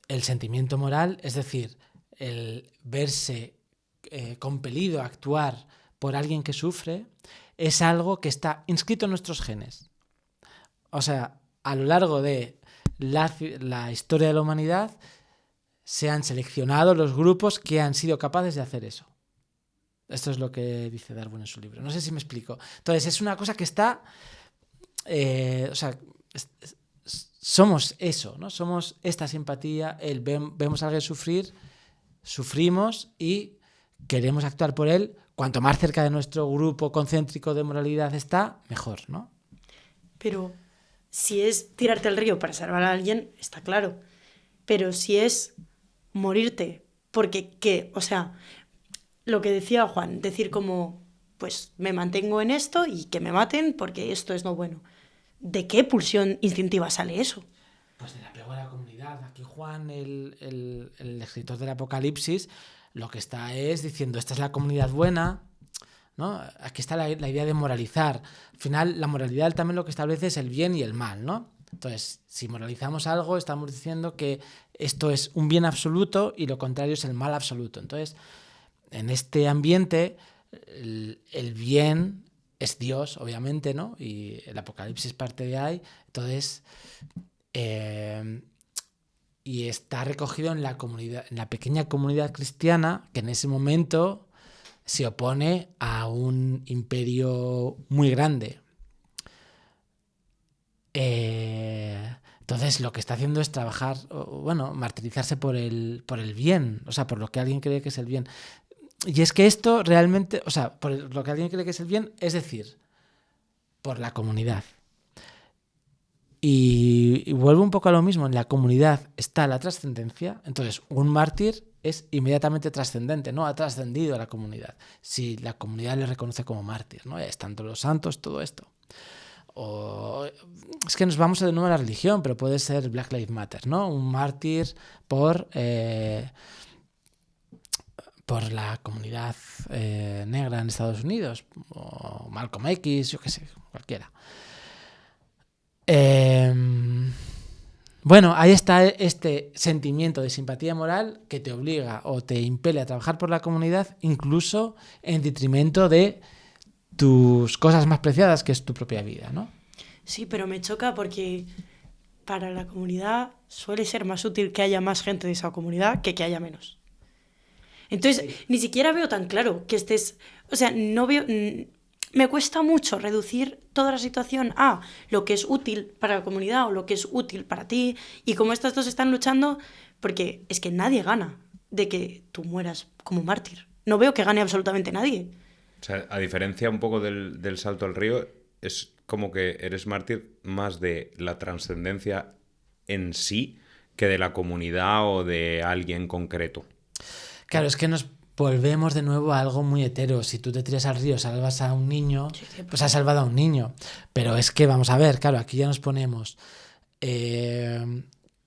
El sentimiento moral, es decir, el verse compelido a actuar por alguien que sufre, es algo que está inscrito en nuestros genes. O sea, a lo largo de la historia de la humanidad se han seleccionado los grupos que han sido capaces de hacer eso. Esto es lo que dice Darwin en su libro. No sé si me explico. Entonces, es una cosa que está... somos eso, ¿no? Somos esta simpatía, vemos a alguien sufrir, sufrimos y queremos actuar por él. Cuanto más cerca de nuestro grupo concéntrico de moralidad está, mejor, ¿no? Pero si es tirarte al río para salvar a alguien, está claro. Pero si es morirte, porque, o sea, lo que decía Juan, decir como, pues me mantengo en esto y que me maten porque esto es no bueno. ¿De qué pulsión instintiva sale eso? Pues del apego a la comunidad. Aquí Juan, el escritor del Apocalipsis, lo que está es diciendo, esta es la comunidad buena, ¿no? Aquí está la idea de moralizar. Al final, la moralidad también lo que establece es el bien y el mal, ¿no? Entonces, si moralizamos algo, estamos diciendo que esto es un bien absoluto y lo contrario es el mal absoluto. Entonces, en este ambiente, el bien es Dios, obviamente, ¿no? Y el Apocalipsis parte de ahí. Entonces, y está recogido en la comunidad, en la pequeña comunidad cristiana que en ese momento se opone a un imperio muy grande. Entonces lo que está haciendo es trabajar, bueno, martirizarse por el bien, o sea, por lo que alguien cree que es el bien. Y es que esto realmente, o sea, por lo que alguien cree que es el bien, es decir, por la comunidad. Y vuelvo un poco a lo mismo, en la comunidad está la trascendencia, entonces un mártir es inmediatamente trascendente, ¿no? Ha trascendido a la comunidad, si la comunidad le reconoce como mártir, ¿no? Están todos los santos, todo esto. O es que nos vamos de nuevo a la religión, pero puede ser Black Lives Matter, ¿no? Un mártir por la comunidad negra en Estados Unidos, o Malcolm X, yo qué sé, cualquiera. Bueno, ahí está este sentimiento de simpatía moral que te obliga o te impele a trabajar por la comunidad, incluso en detrimento de tus cosas más preciadas, que es tu propia vida, ¿no? Sí, pero me choca porque para la comunidad suele ser más útil que haya más gente de esa comunidad que haya menos. Entonces, sí, ni siquiera veo tan claro que estés... O sea, no veo... Me cuesta mucho reducir toda la situación a lo que es útil para la comunidad o lo que es útil para ti y cómo estos dos están luchando, porque es que nadie gana de que tú mueras como mártir. No veo que gane absolutamente nadie. O sea, a diferencia un poco del salto al río, es como que eres mártir más de la trascendencia en sí que de la comunidad o de alguien concreto. Claro, es que nos volvemos de nuevo a algo muy hetero. Si tú te tiras al río, salvas a un niño, pues has salvado a un niño. Pero es que, vamos a ver, claro, aquí ya nos ponemos...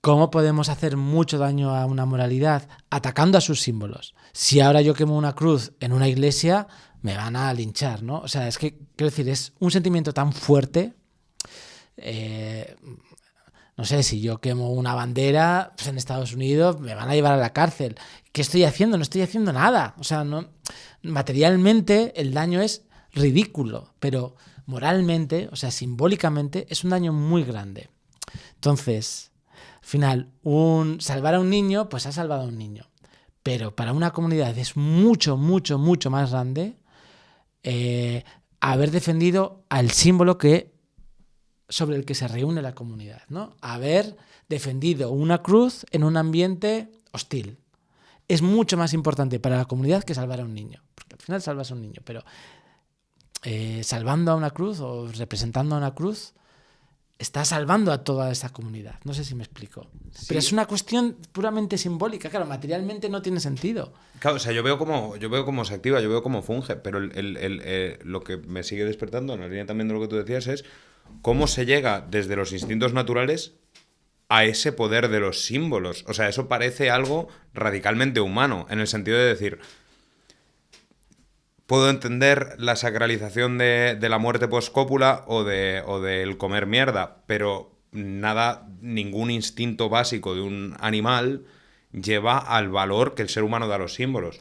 ¿Cómo podemos hacer mucho daño a una moralidad? Atacando a sus símbolos. Si ahora yo quemo una cruz en una iglesia, me van a linchar, ¿no? O sea, es que, quiero decir, es un sentimiento tan fuerte... no sé, si yo quemo una bandera pues en Estados Unidos, me van a llevar a la cárcel. ¿Qué estoy haciendo? No estoy haciendo nada. O sea, no, materialmente el daño es ridículo, pero moralmente, o sea, simbólicamente, es un daño muy grande. Entonces, al final, salvar a un niño, pues ha salvado a un niño. Pero para una comunidad es mucho, mucho, mucho más grande haber defendido al símbolo sobre el que se reúne la comunidad, ¿no? Haber defendido una cruz en un ambiente hostil. Es mucho más importante para la comunidad que salvar a un niño, porque al final salvas a un niño, pero salvando a una cruz o representando a una cruz, estás salvando a toda esa comunidad. No sé si me explico. Sí. Pero es una cuestión puramente simbólica. Claro, materialmente no tiene sentido. Claro, o sea, yo veo cómo se activa, yo veo cómo funge, pero lo que me sigue despertando, en la línea también de lo que tú decías, es cómo se llega desde los instintos naturales a ese poder de los símbolos. O sea, eso parece algo radicalmente humano, en el sentido de decir, puedo entender la sacralización de la muerte post-cópula o del comer mierda, pero ningún instinto básico de un animal lleva al valor que el ser humano da a los símbolos.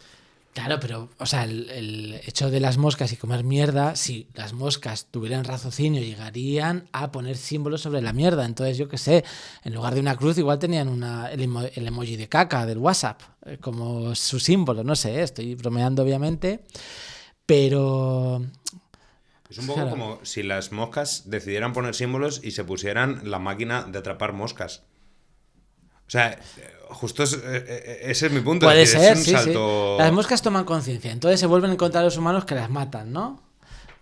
Claro, pero, o sea, el hecho de las moscas y comer mierda, si las moscas tuvieran raciocinio, llegarían a poner símbolos sobre la mierda. Entonces, yo qué sé, en lugar de una cruz, igual tenían el emoji de caca del WhatsApp como su símbolo. No sé, estoy bromeando, obviamente, pero... Es un poco como si las moscas decidieran poner símbolos y se pusieran la máquina de atrapar moscas. O sea, justo ese es mi punto. Puede ser, es un salto... sí. Las moscas toman conciencia, entonces se vuelven contra los humanos que las matan, ¿no?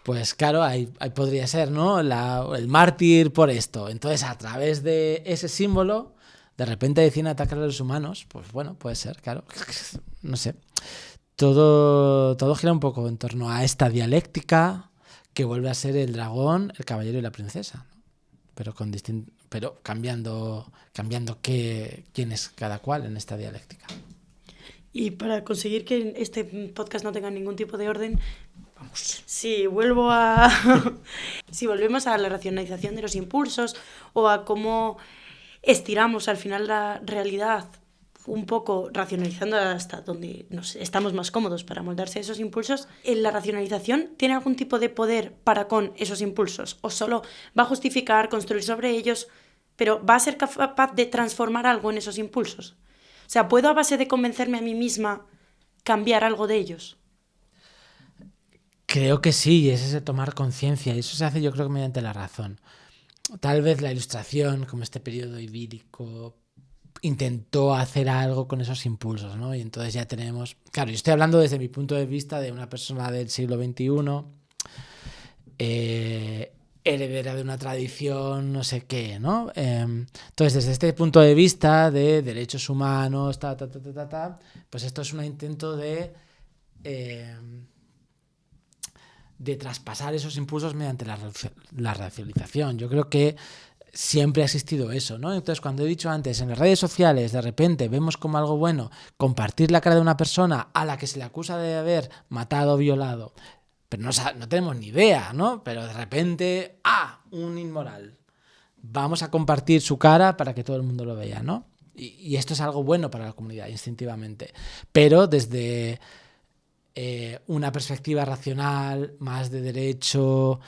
Pues claro, ahí podría ser, ¿no? El mártir por esto. Entonces, a través de ese símbolo, de repente deciden atacar a los humanos. Pues bueno, puede ser, claro. No sé. Todo gira un poco en torno a esta dialéctica que vuelve a ser el dragón, el caballero y la princesa, ¿no? Pero cambiando quién es cada cual en esta dialéctica. Y para conseguir que este podcast no tenga ningún tipo de orden, si volvemos a la racionalización de los impulsos o a cómo estiramos al final la realidad, un poco racionalizando hasta donde estamos más cómodos para moldarse a esos impulsos, ¿la racionalización tiene algún tipo de poder para con esos impulsos? ¿O solo va a justificar, construir sobre ellos, pero va a ser capaz de transformar algo en esos impulsos? O sea, ¿puedo a base de convencerme a mí misma cambiar algo de ellos? Creo que sí, es ese tomar conciencia, y eso se hace yo creo que mediante la razón. Tal vez la ilustración, como este periodo idílico, intentó hacer algo con esos impulsos, ¿no? Y entonces ya tenemos... Claro, yo estoy hablando desde mi punto de vista de una persona del siglo XXI, heredera de una tradición, no sé qué, ¿no? Entonces, desde este punto de vista de derechos humanos, pues esto es un intento de traspasar esos impulsos mediante la racionalización. Yo creo que siempre ha existido eso, ¿no? Entonces, cuando he dicho antes, en las redes sociales, de repente vemos como algo bueno compartir la cara de una persona a la que se le acusa de haber matado o violado, pero no tenemos ni idea, ¿no? Pero de repente, un inmoral. Vamos a compartir su cara para que todo el mundo lo vea, ¿no? Y esto es algo bueno para la comunidad, instintivamente. Pero desde una perspectiva racional, más de derecho,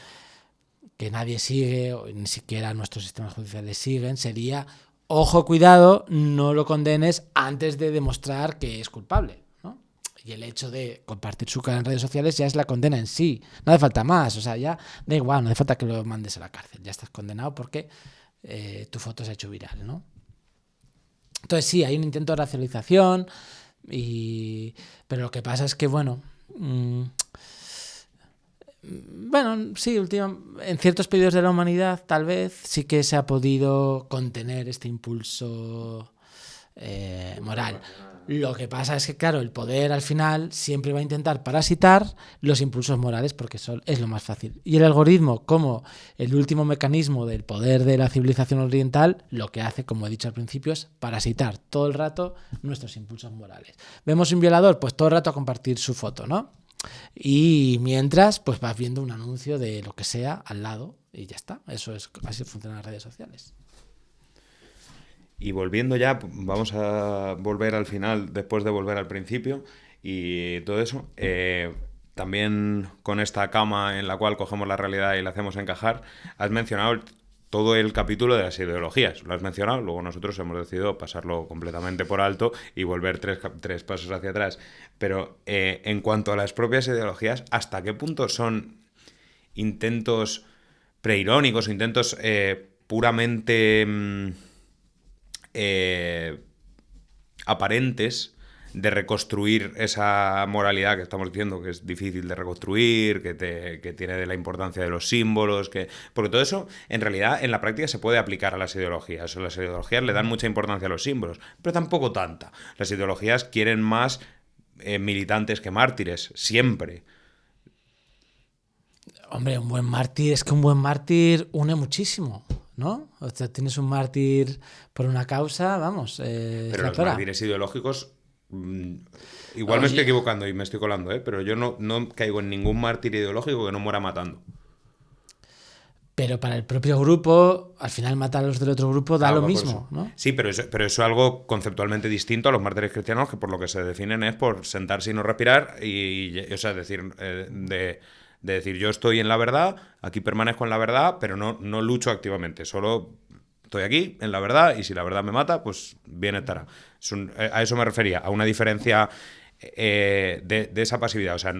que nadie sigue, o ni siquiera nuestros sistemas judiciales siguen, sería, ojo, cuidado, no lo condenes antes de demostrar que es culpable, ¿no? Y el hecho de compartir su cara en redes sociales ya es la condena en sí, no hace falta más, o sea, ya da igual, no hace falta que lo mandes a la cárcel, ya estás condenado porque tu foto se ha hecho viral, ¿no? Entonces sí, hay un intento de racionalización, pero lo que pasa es que, bueno... Bueno, sí, en ciertos periodos de la humanidad tal vez sí que se ha podido contener este impulso moral. Lo que pasa es que, claro, el poder al final siempre va a intentar parasitar los impulsos morales porque eso es lo más fácil. Y el algoritmo, como el último mecanismo del poder de la civilización oriental, lo que hace, como he dicho al principio, es parasitar todo el rato nuestros impulsos morales. ¿Vemos un violador? Pues todo el rato a compartir su foto, ¿no? Y mientras, pues vas viendo un anuncio de lo que sea al lado y ya está. Así funcionan las redes sociales. Y volviendo ya, vamos a volver al final, después de volver al principio y todo eso. También con esta cama en la cual cogemos la realidad y la hacemos encajar, has mencionado todo el capítulo de las ideologías. Lo has mencionado, luego nosotros hemos decidido pasarlo completamente por alto y volver tres pasos hacia atrás. Pero en cuanto a las propias ideologías, ¿hasta qué punto son intentos preirónicos, intentos puramente aparentes de reconstruir esa moralidad que estamos diciendo que es difícil de reconstruir, que tiene de la importancia de los símbolos, porque todo eso en realidad en la práctica se puede aplicar a las ideologías. Las ideologías le dan mucha importancia a los símbolos, pero tampoco tanta. Las ideologías quieren más militantes que mártires, siempre. Hombre, un buen mártir une muchísimo, ¿no? O sea, tienes un mártir por una causa, vamos. Pero los mártires ideológicos, igual me estoy equivocando y me estoy colando, pero yo no caigo en ningún mártir ideológico que no muera matando. Pero para el propio grupo, al final matar a los del otro grupo da lo mismo, ¿no? Sí, pero eso es algo conceptualmente distinto a los mártires cristianos, que por lo que se definen es por sentarse y no respirar, o sea, decir, de decir yo estoy en la verdad, aquí permanezco en la verdad, pero no lucho activamente, solo estoy aquí en la verdad y si la verdad me mata, pues bien estará. A eso me refería, a una diferencia de esa pasividad. O sea,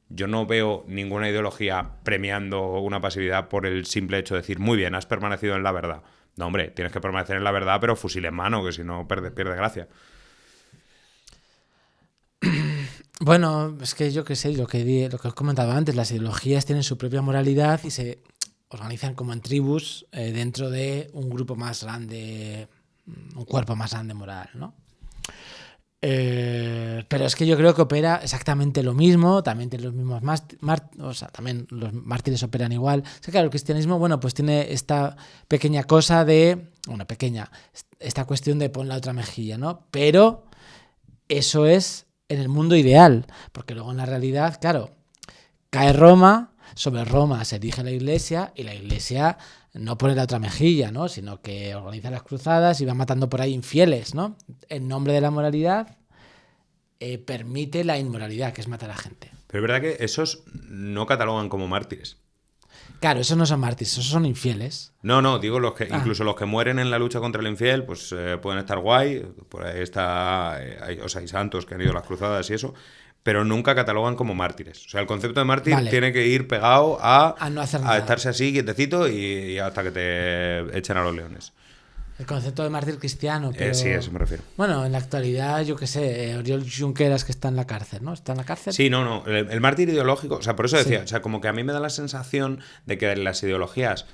yo no veo ninguna ideología premiando una pasividad por el simple hecho de decir, muy bien, has permanecido en la verdad. No, hombre, tienes que permanecer en la verdad, pero fusil en mano, que si no pierde gracia. Bueno, es que yo qué sé, lo que os comentaba antes, las ideologías tienen su propia moralidad y se organizan como en tribus dentro de un grupo más grande, un cuerpo más grande moral, ¿no? Pero es que yo creo que opera exactamente lo mismo, también tiene los mismos o sea, también los mártires operan igual. Es que claro, el cristianismo, bueno, pues tiene esta pequeña cosa esta cuestión de pon la otra mejilla, ¿no? Pero eso es en el mundo ideal, porque luego en la realidad, claro, cae Roma, sobre Roma se erige la Iglesia y la Iglesia no pone la otra mejilla, ¿no? Sino que organiza las cruzadas y va matando por ahí infieles, ¿no? En nombre de la moralidad permite la inmoralidad, que es matar a gente. Pero es verdad que esos no catalogan como mártires. Claro, esos no son mártires, esos son infieles. No, digo incluso los que mueren en la lucha contra el infiel, pues pueden estar guay, por ahí está, hay santos que han ido a las cruzadas y eso, pero nunca catalogan como mártires. O sea, el concepto de mártir tiene que ir pegado a no hacer nada, a estarse así, quietecito, y hasta que te echen a los leones. El concepto de mártir cristiano, pero... Sí, a eso me refiero. Bueno, en la actualidad, yo qué sé, Oriol Junqueras, que está en la cárcel, ¿no? ¿Está en la cárcel? Sí, no. El mártir ideológico, o sea, por eso decía, o sea, como que a mí me da la sensación de que las ideologías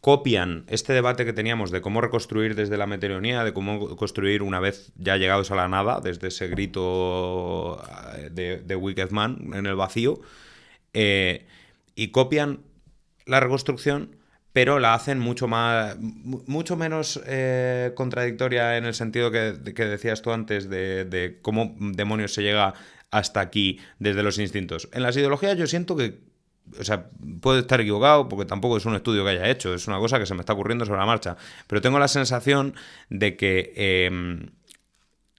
copian este debate que teníamos de cómo reconstruir desde la meteoronía, de cómo construir una vez ya llegados a la nada, desde ese grito de Wicked Man en el vacío, y copian la reconstrucción, pero la hacen mucho menos contradictoria en el sentido que decías tú antes de cómo demonios se llega hasta aquí desde los instintos. En las ideologías yo siento que, o sea, puedo estar equivocado porque tampoco es un estudio que haya hecho, es una cosa que se me está ocurriendo sobre la marcha, pero tengo la sensación de que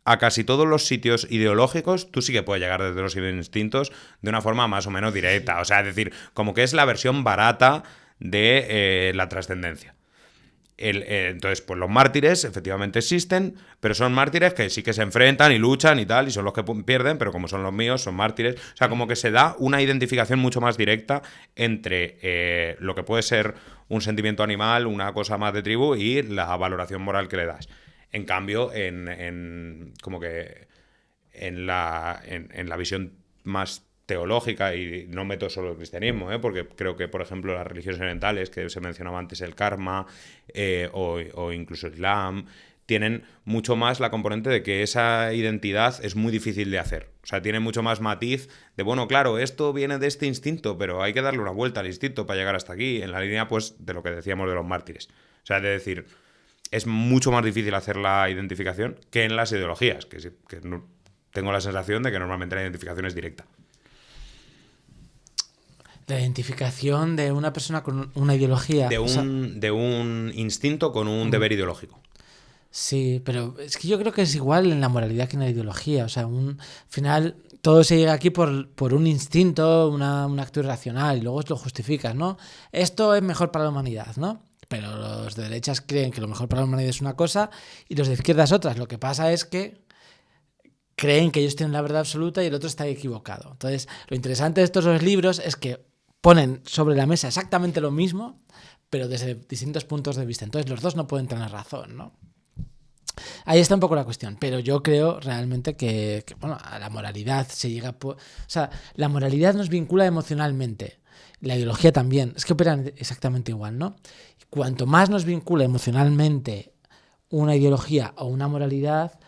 a casi todos los sitios ideológicos tú sí que puedes llegar desde los instintos de una forma más o menos directa, o sea, es decir, como que es la versión barata de la trascendencia. Entonces, pues los mártires efectivamente existen, pero son mártires que sí que se enfrentan y luchan y tal, y son los que pierden, pero como son los míos, son mártires. O sea, como que se da una identificación mucho más directa entre lo que puede ser un sentimiento animal, una cosa más de tribu, y la valoración moral que le das. En cambio, como que en la visión más teológica, y no meto solo el cristianismo, porque creo que, por ejemplo, las religiones orientales, que se mencionaba antes el karma, o incluso el Islam, tienen mucho más la componente de que esa identidad es muy difícil de hacer. O sea, tiene mucho más matiz de, bueno, claro, esto viene de este instinto, pero hay que darle una vuelta al instinto para llegar hasta aquí, en la línea, pues, de lo que decíamos de los mártires. O sea, de decir, es mucho más difícil hacer la identificación que en las ideologías, que tengo la sensación de que normalmente la identificación es directa. La identificación de una persona con una ideología. De un instinto con un deber ideológico. Sí, pero es que yo creo que es igual en la moralidad que en la ideología. O sea, al final todo se llega aquí por un instinto, un acto irracional, y luego lo justificas, ¿no? Esto es mejor para la humanidad, ¿no? Pero los de derechas creen que lo mejor para la humanidad es una cosa y los de izquierdas otras. Lo que pasa es que creen que ellos tienen la verdad absoluta y el otro está equivocado. Entonces, lo interesante de estos dos libros es que ponen sobre la mesa exactamente lo mismo, pero desde distintos puntos de vista. Entonces, los dos no pueden tener razón, ¿no? Ahí está un poco la cuestión, pero yo creo realmente que bueno, a la moralidad se llega... O sea, la moralidad nos vincula emocionalmente, la ideología también, es que operan exactamente igual, ¿no? Cuanto más nos vincula emocionalmente una ideología o una moralidad,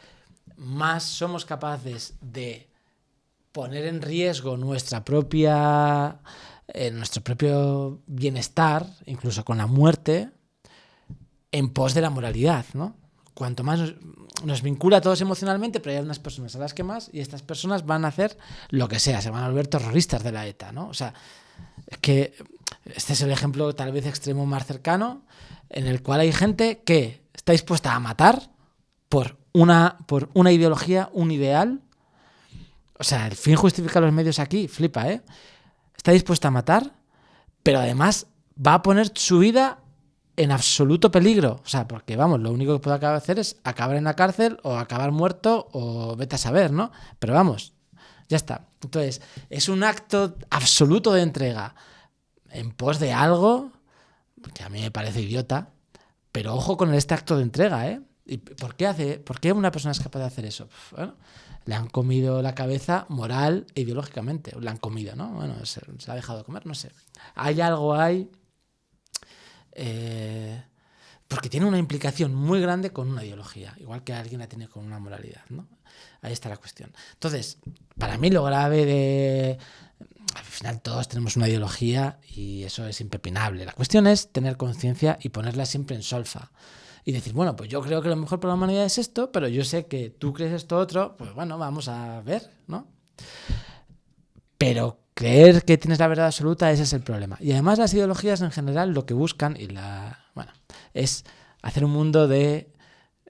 más somos capaces de poner en riesgo nuestro propio bienestar, incluso con la muerte, en pos de la moralidad, ¿no? Cuanto más nos vincula a todos emocionalmente, pero hay unas personas a las que más, y estas personas van a hacer lo que sea, se van a volver terroristas de la ETA, ¿no? O sea, es que este es el ejemplo tal vez extremo más cercano, en el cual hay gente que está dispuesta a matar por una ideología, un ideal. O sea, el fin justifica los medios aquí, flipa, ¿eh? Está dispuesta a matar, pero además va a poner su vida en absoluto peligro. O sea, porque vamos, lo único que puede acabar de hacer es acabar en la cárcel o acabar muerto o vete a saber, ¿no? Pero vamos, ya está. Entonces, es un acto absoluto de entrega en pos de algo que a mí me parece idiota, pero ojo con este acto de entrega, ¿eh? ¿Y por qué una persona es capaz de hacer eso? Bueno, le han comido la cabeza moral e ideológicamente. Le han comido, ¿no? Bueno, se ha dejado de comer, no sé. Hay algo ahí... porque tiene una implicación muy grande con una ideología, igual que alguien la tiene con una moralidad, ¿no? Ahí está la cuestión. Entonces, para mí lo grave al final todos tenemos una ideología y eso es impepinable. La cuestión es tener conciencia y ponerla siempre en solfa. Y decir, bueno, pues yo creo que lo mejor para la humanidad es esto, pero yo sé que tú crees esto otro, pues bueno, vamos a ver, ¿no? Pero creer que tienes la verdad absoluta, ese es el problema. Y además las ideologías en general lo que buscan es hacer un mundo de...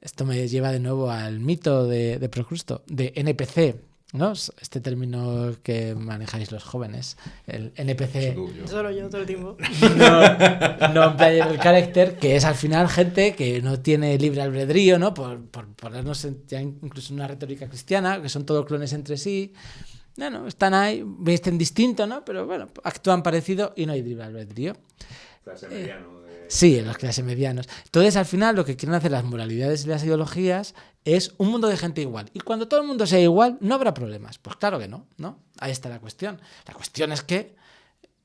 Esto me lleva de nuevo al mito de Procrusto, de NPC, ¿no? Este término que manejáis los jóvenes, el NPC. Solo yo todo el tiempo. No player character, que es al final gente que no tiene libre albedrío, ¿no? Por ponernos ya incluso en una retórica cristiana, que son todos clones entre sí. Bueno, están ahí, visten distinto, ¿no? Pero bueno, actúan parecido y no hay libre albedrío. Clase mediano. Sí, en los clases medianos. Entonces, al final, lo que quieren hacer las moralidades y las ideologías es un mundo de gente igual. Y cuando todo el mundo sea igual, no habrá problemas. Pues claro que no, ¿no? Ahí está la cuestión. La cuestión es que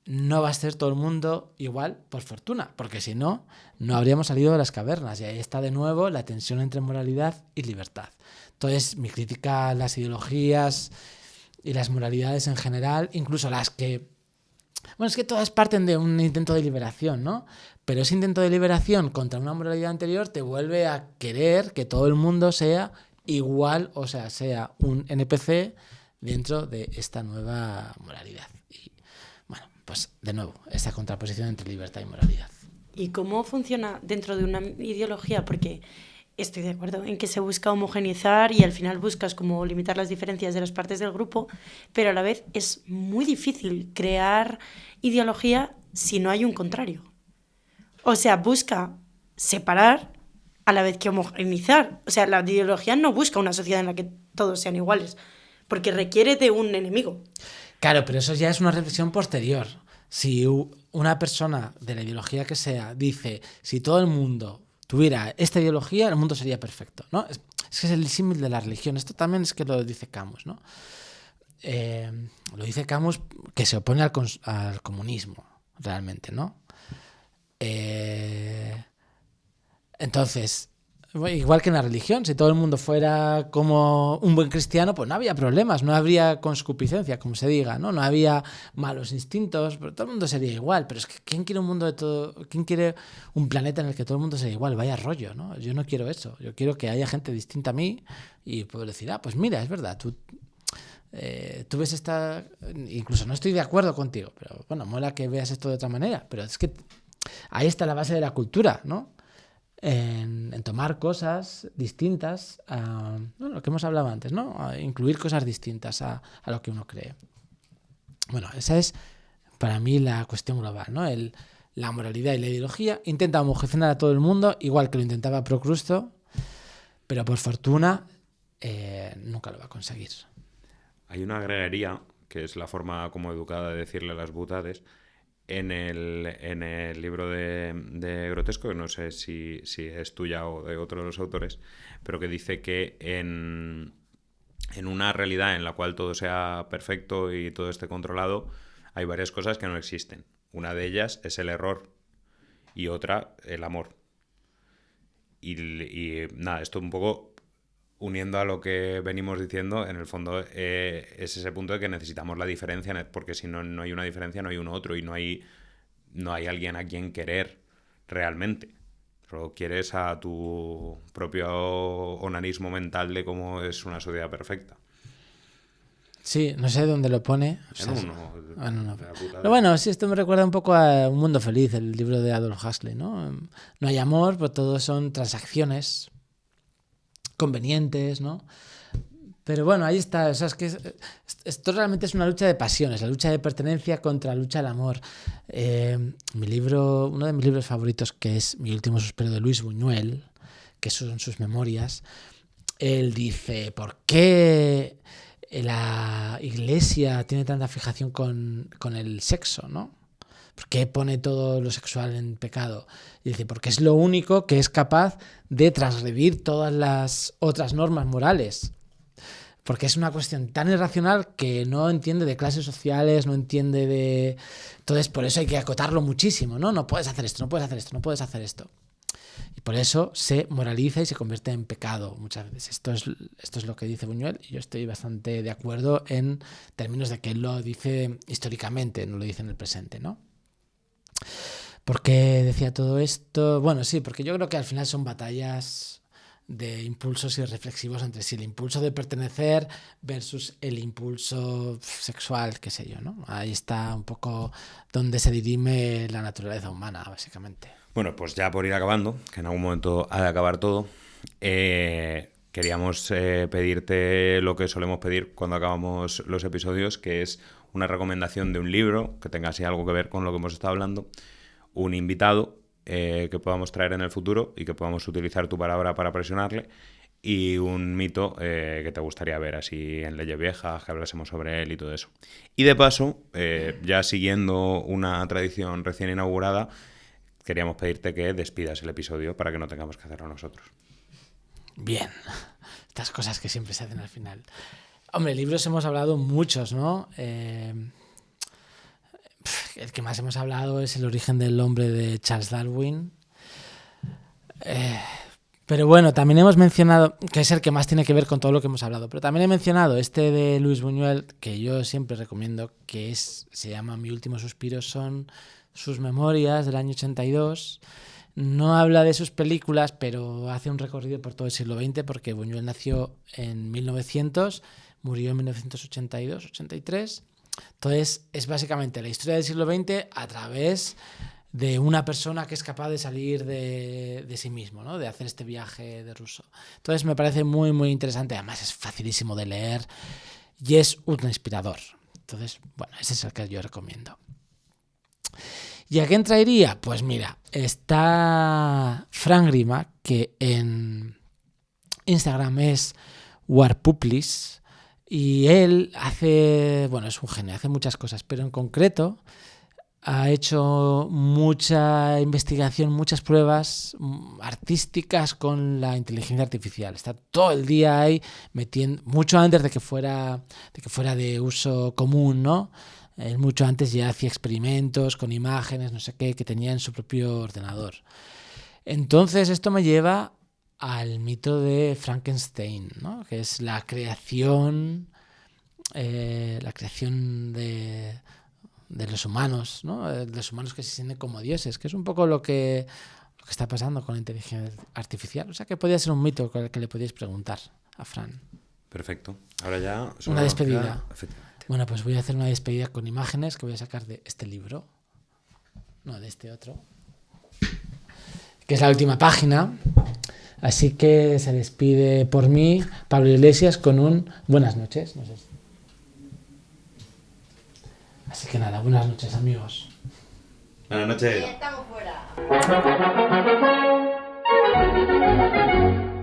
no va a ser todo el mundo igual por fortuna, porque si no, no habríamos salido de las cavernas. Y ahí está de nuevo la tensión entre moralidad y libertad. Entonces, mi crítica a las ideologías y las moralidades en general, incluso las que... Bueno, es que todas parten de un intento de liberación, ¿no? Pero ese intento de liberación contra una moralidad anterior te vuelve a querer que todo el mundo sea igual, o sea un NPC dentro de esta nueva moralidad. Y bueno, pues de nuevo, esta contraposición entre libertad y moralidad. ¿Y cómo funciona dentro de una ideología? Porque estoy de acuerdo en que se busca homogeneizar y al final buscas como limitar las diferencias de las partes del grupo, pero a la vez es muy difícil crear ideología si no hay un contrario. O sea, busca separar a la vez que homogeneizar. O sea, la ideología no busca una sociedad en la que todos sean iguales, porque requiere de un enemigo. Claro, pero eso ya es una reflexión posterior. Si una persona de la ideología que sea dice, si todo el mundo tuviera esta ideología, el mundo sería perfecto, ¿no? Es que es el símil de la religión. Esto también es que lo dice Camus, ¿no? lo dice Camus, que se opone al comunismo, realmente, ¿no? Entonces, igual que en la religión, si todo el mundo fuera como un buen cristiano, pues no habría problemas, no habría conscupiscencia, como se diga, ¿no? No habría malos instintos, pero todo el mundo sería igual. Pero es que ¿quién quiere un mundo de todo? ¿Quién quiere un planeta en el que todo el mundo sea igual? Vaya rollo, ¿no? Yo no quiero eso. Yo quiero que haya gente distinta a mí y puedo decir, pues mira, es verdad, tú ves esta... Incluso no estoy de acuerdo contigo, pero bueno, mola que veas esto de otra manera. Pero es que ahí está la base de la cultura, ¿no? En tomar cosas distintas a lo que hemos hablado antes, ¿no? A incluir cosas distintas a lo que uno cree. Bueno, esa es para mí la cuestión global, ¿no? La moralidad y la ideología intenta homogeneizar a todo el mundo, igual que lo intentaba Procrusto, pero por fortuna nunca lo va a conseguir. Hay una greguería, que es la forma como educada de decirle las butades, en el libro de Grotesco, que no sé si es tuya o de otro de los autores, pero que dice que en una realidad en la cual todo sea perfecto y todo esté controlado, hay varias cosas que no existen. Una de ellas es el error y otra el amor. Y nada, esto un poco uniendo a lo que venimos diciendo, en el fondo es ese punto de que necesitamos la diferencia, porque si no hay una diferencia, no hay un otro, y no hay alguien a quien querer realmente. Solo quieres a tu propio onanismo mental de cómo es una sociedad perfecta. Sí, no sé dónde lo pone. O sea, no. Pero bueno, sí, esto me recuerda un poco a Un mundo feliz, el libro de Aldous Huxley, ¿no? No hay amor, pues todo son transacciones convenientes, ¿no? Pero bueno, ahí está. O sea, es que esto realmente es una lucha de pasiones, la lucha de pertenencia contra la lucha del amor. Uno de mis libros favoritos, que es Mi último suspiro, de Luis Buñuel, que son sus memorias, él dice, ¿por qué la Iglesia tiene tanta fijación con el sexo, ¿no? ¿Por qué pone todo lo sexual en pecado? Y dice, porque es lo único que es capaz de transgredir todas las otras normas morales. Porque es una cuestión tan irracional que no entiende de clases sociales, no entiende de... Entonces, por eso hay que acotarlo muchísimo, ¿no? No puedes hacer esto, no puedes hacer esto, no puedes hacer esto. Y por eso se moraliza y se convierte en pecado muchas veces. Esto es lo que dice Buñuel, y yo estoy bastante de acuerdo en términos de que él lo dice históricamente, no lo dice en el presente, ¿no? ¿Por qué decía todo esto? Bueno, sí, porque yo creo que al final son batallas de impulsos irreflexivos entre sí. El impulso de pertenecer versus el impulso sexual, qué sé yo, ¿no? Ahí está un poco donde se dirime la naturaleza humana, básicamente. Bueno, pues ya por ir acabando, que en algún momento ha de acabar todo, queríamos pedirte lo que solemos pedir cuando acabamos los episodios, que es una recomendación de un libro que tenga así algo que ver con lo que hemos estado hablando, un invitado que podamos traer en el futuro y que podamos utilizar tu palabra para presionarle, y un mito que te gustaría ver así en Leyes Viejas, que hablásemos sobre él y todo eso. Y de paso, ya siguiendo una tradición recién inaugurada, queríamos pedirte que despidas el episodio para que no tengamos que hacerlo nosotros. Bien, estas cosas que siempre se hacen al final. Hombre, libros hemos hablado muchos, ¿no? El que más hemos hablado es El origen del hombre, de Charles Darwin. Pero bueno, también hemos mencionado, que es el que más tiene que ver con todo lo que hemos hablado, pero también he mencionado este de Luis Buñuel, que yo siempre recomiendo, que se llama Mi último suspiro, son sus memorias del año 82. No habla de sus películas, pero hace un recorrido por todo el siglo XX, porque Buñuel nació en 1900, murió en 1982, 83. Entonces es básicamente la historia del siglo XX a través de una persona que es capaz de salir de sí mismo, ¿no? De hacer este viaje de Rousseau. Entonces me parece muy, muy interesante. Además es facilísimo de leer y es ultra inspirador. Entonces, bueno, ese es el que yo recomiendo. ¿Y a quién traería? Pues mira, está Frank Grima, que en Instagram es Warpuplis, y él es un genio, hace muchas cosas, pero en concreto ha hecho mucha investigación, muchas pruebas artísticas con la inteligencia artificial. Está todo el día ahí metiendo, mucho antes de que fuera de uso común, ¿no? Él mucho antes ya hacía experimentos con imágenes, no sé qué, que tenía en su propio ordenador. Entonces esto me lleva al mito de Frankenstein, ¿no? Que es la creación de los humanos, ¿no? Los humanos que se sienten como dioses, que es un poco lo que está pasando con la inteligencia artificial. O sea que podría ser un mito con el que le podíais preguntar a Fran. Perfecto. Ahora ya... Una despedida. Efectivamente. Bueno, pues voy a hacer una despedida con imágenes que voy a sacar de este libro. No, de este otro. Que es la última página. Así que se despide por mí Pablo Iglesias con un buenas noches. No sé. Así que nada, buenas noches, amigos. Buenas noches. Estamos fuera.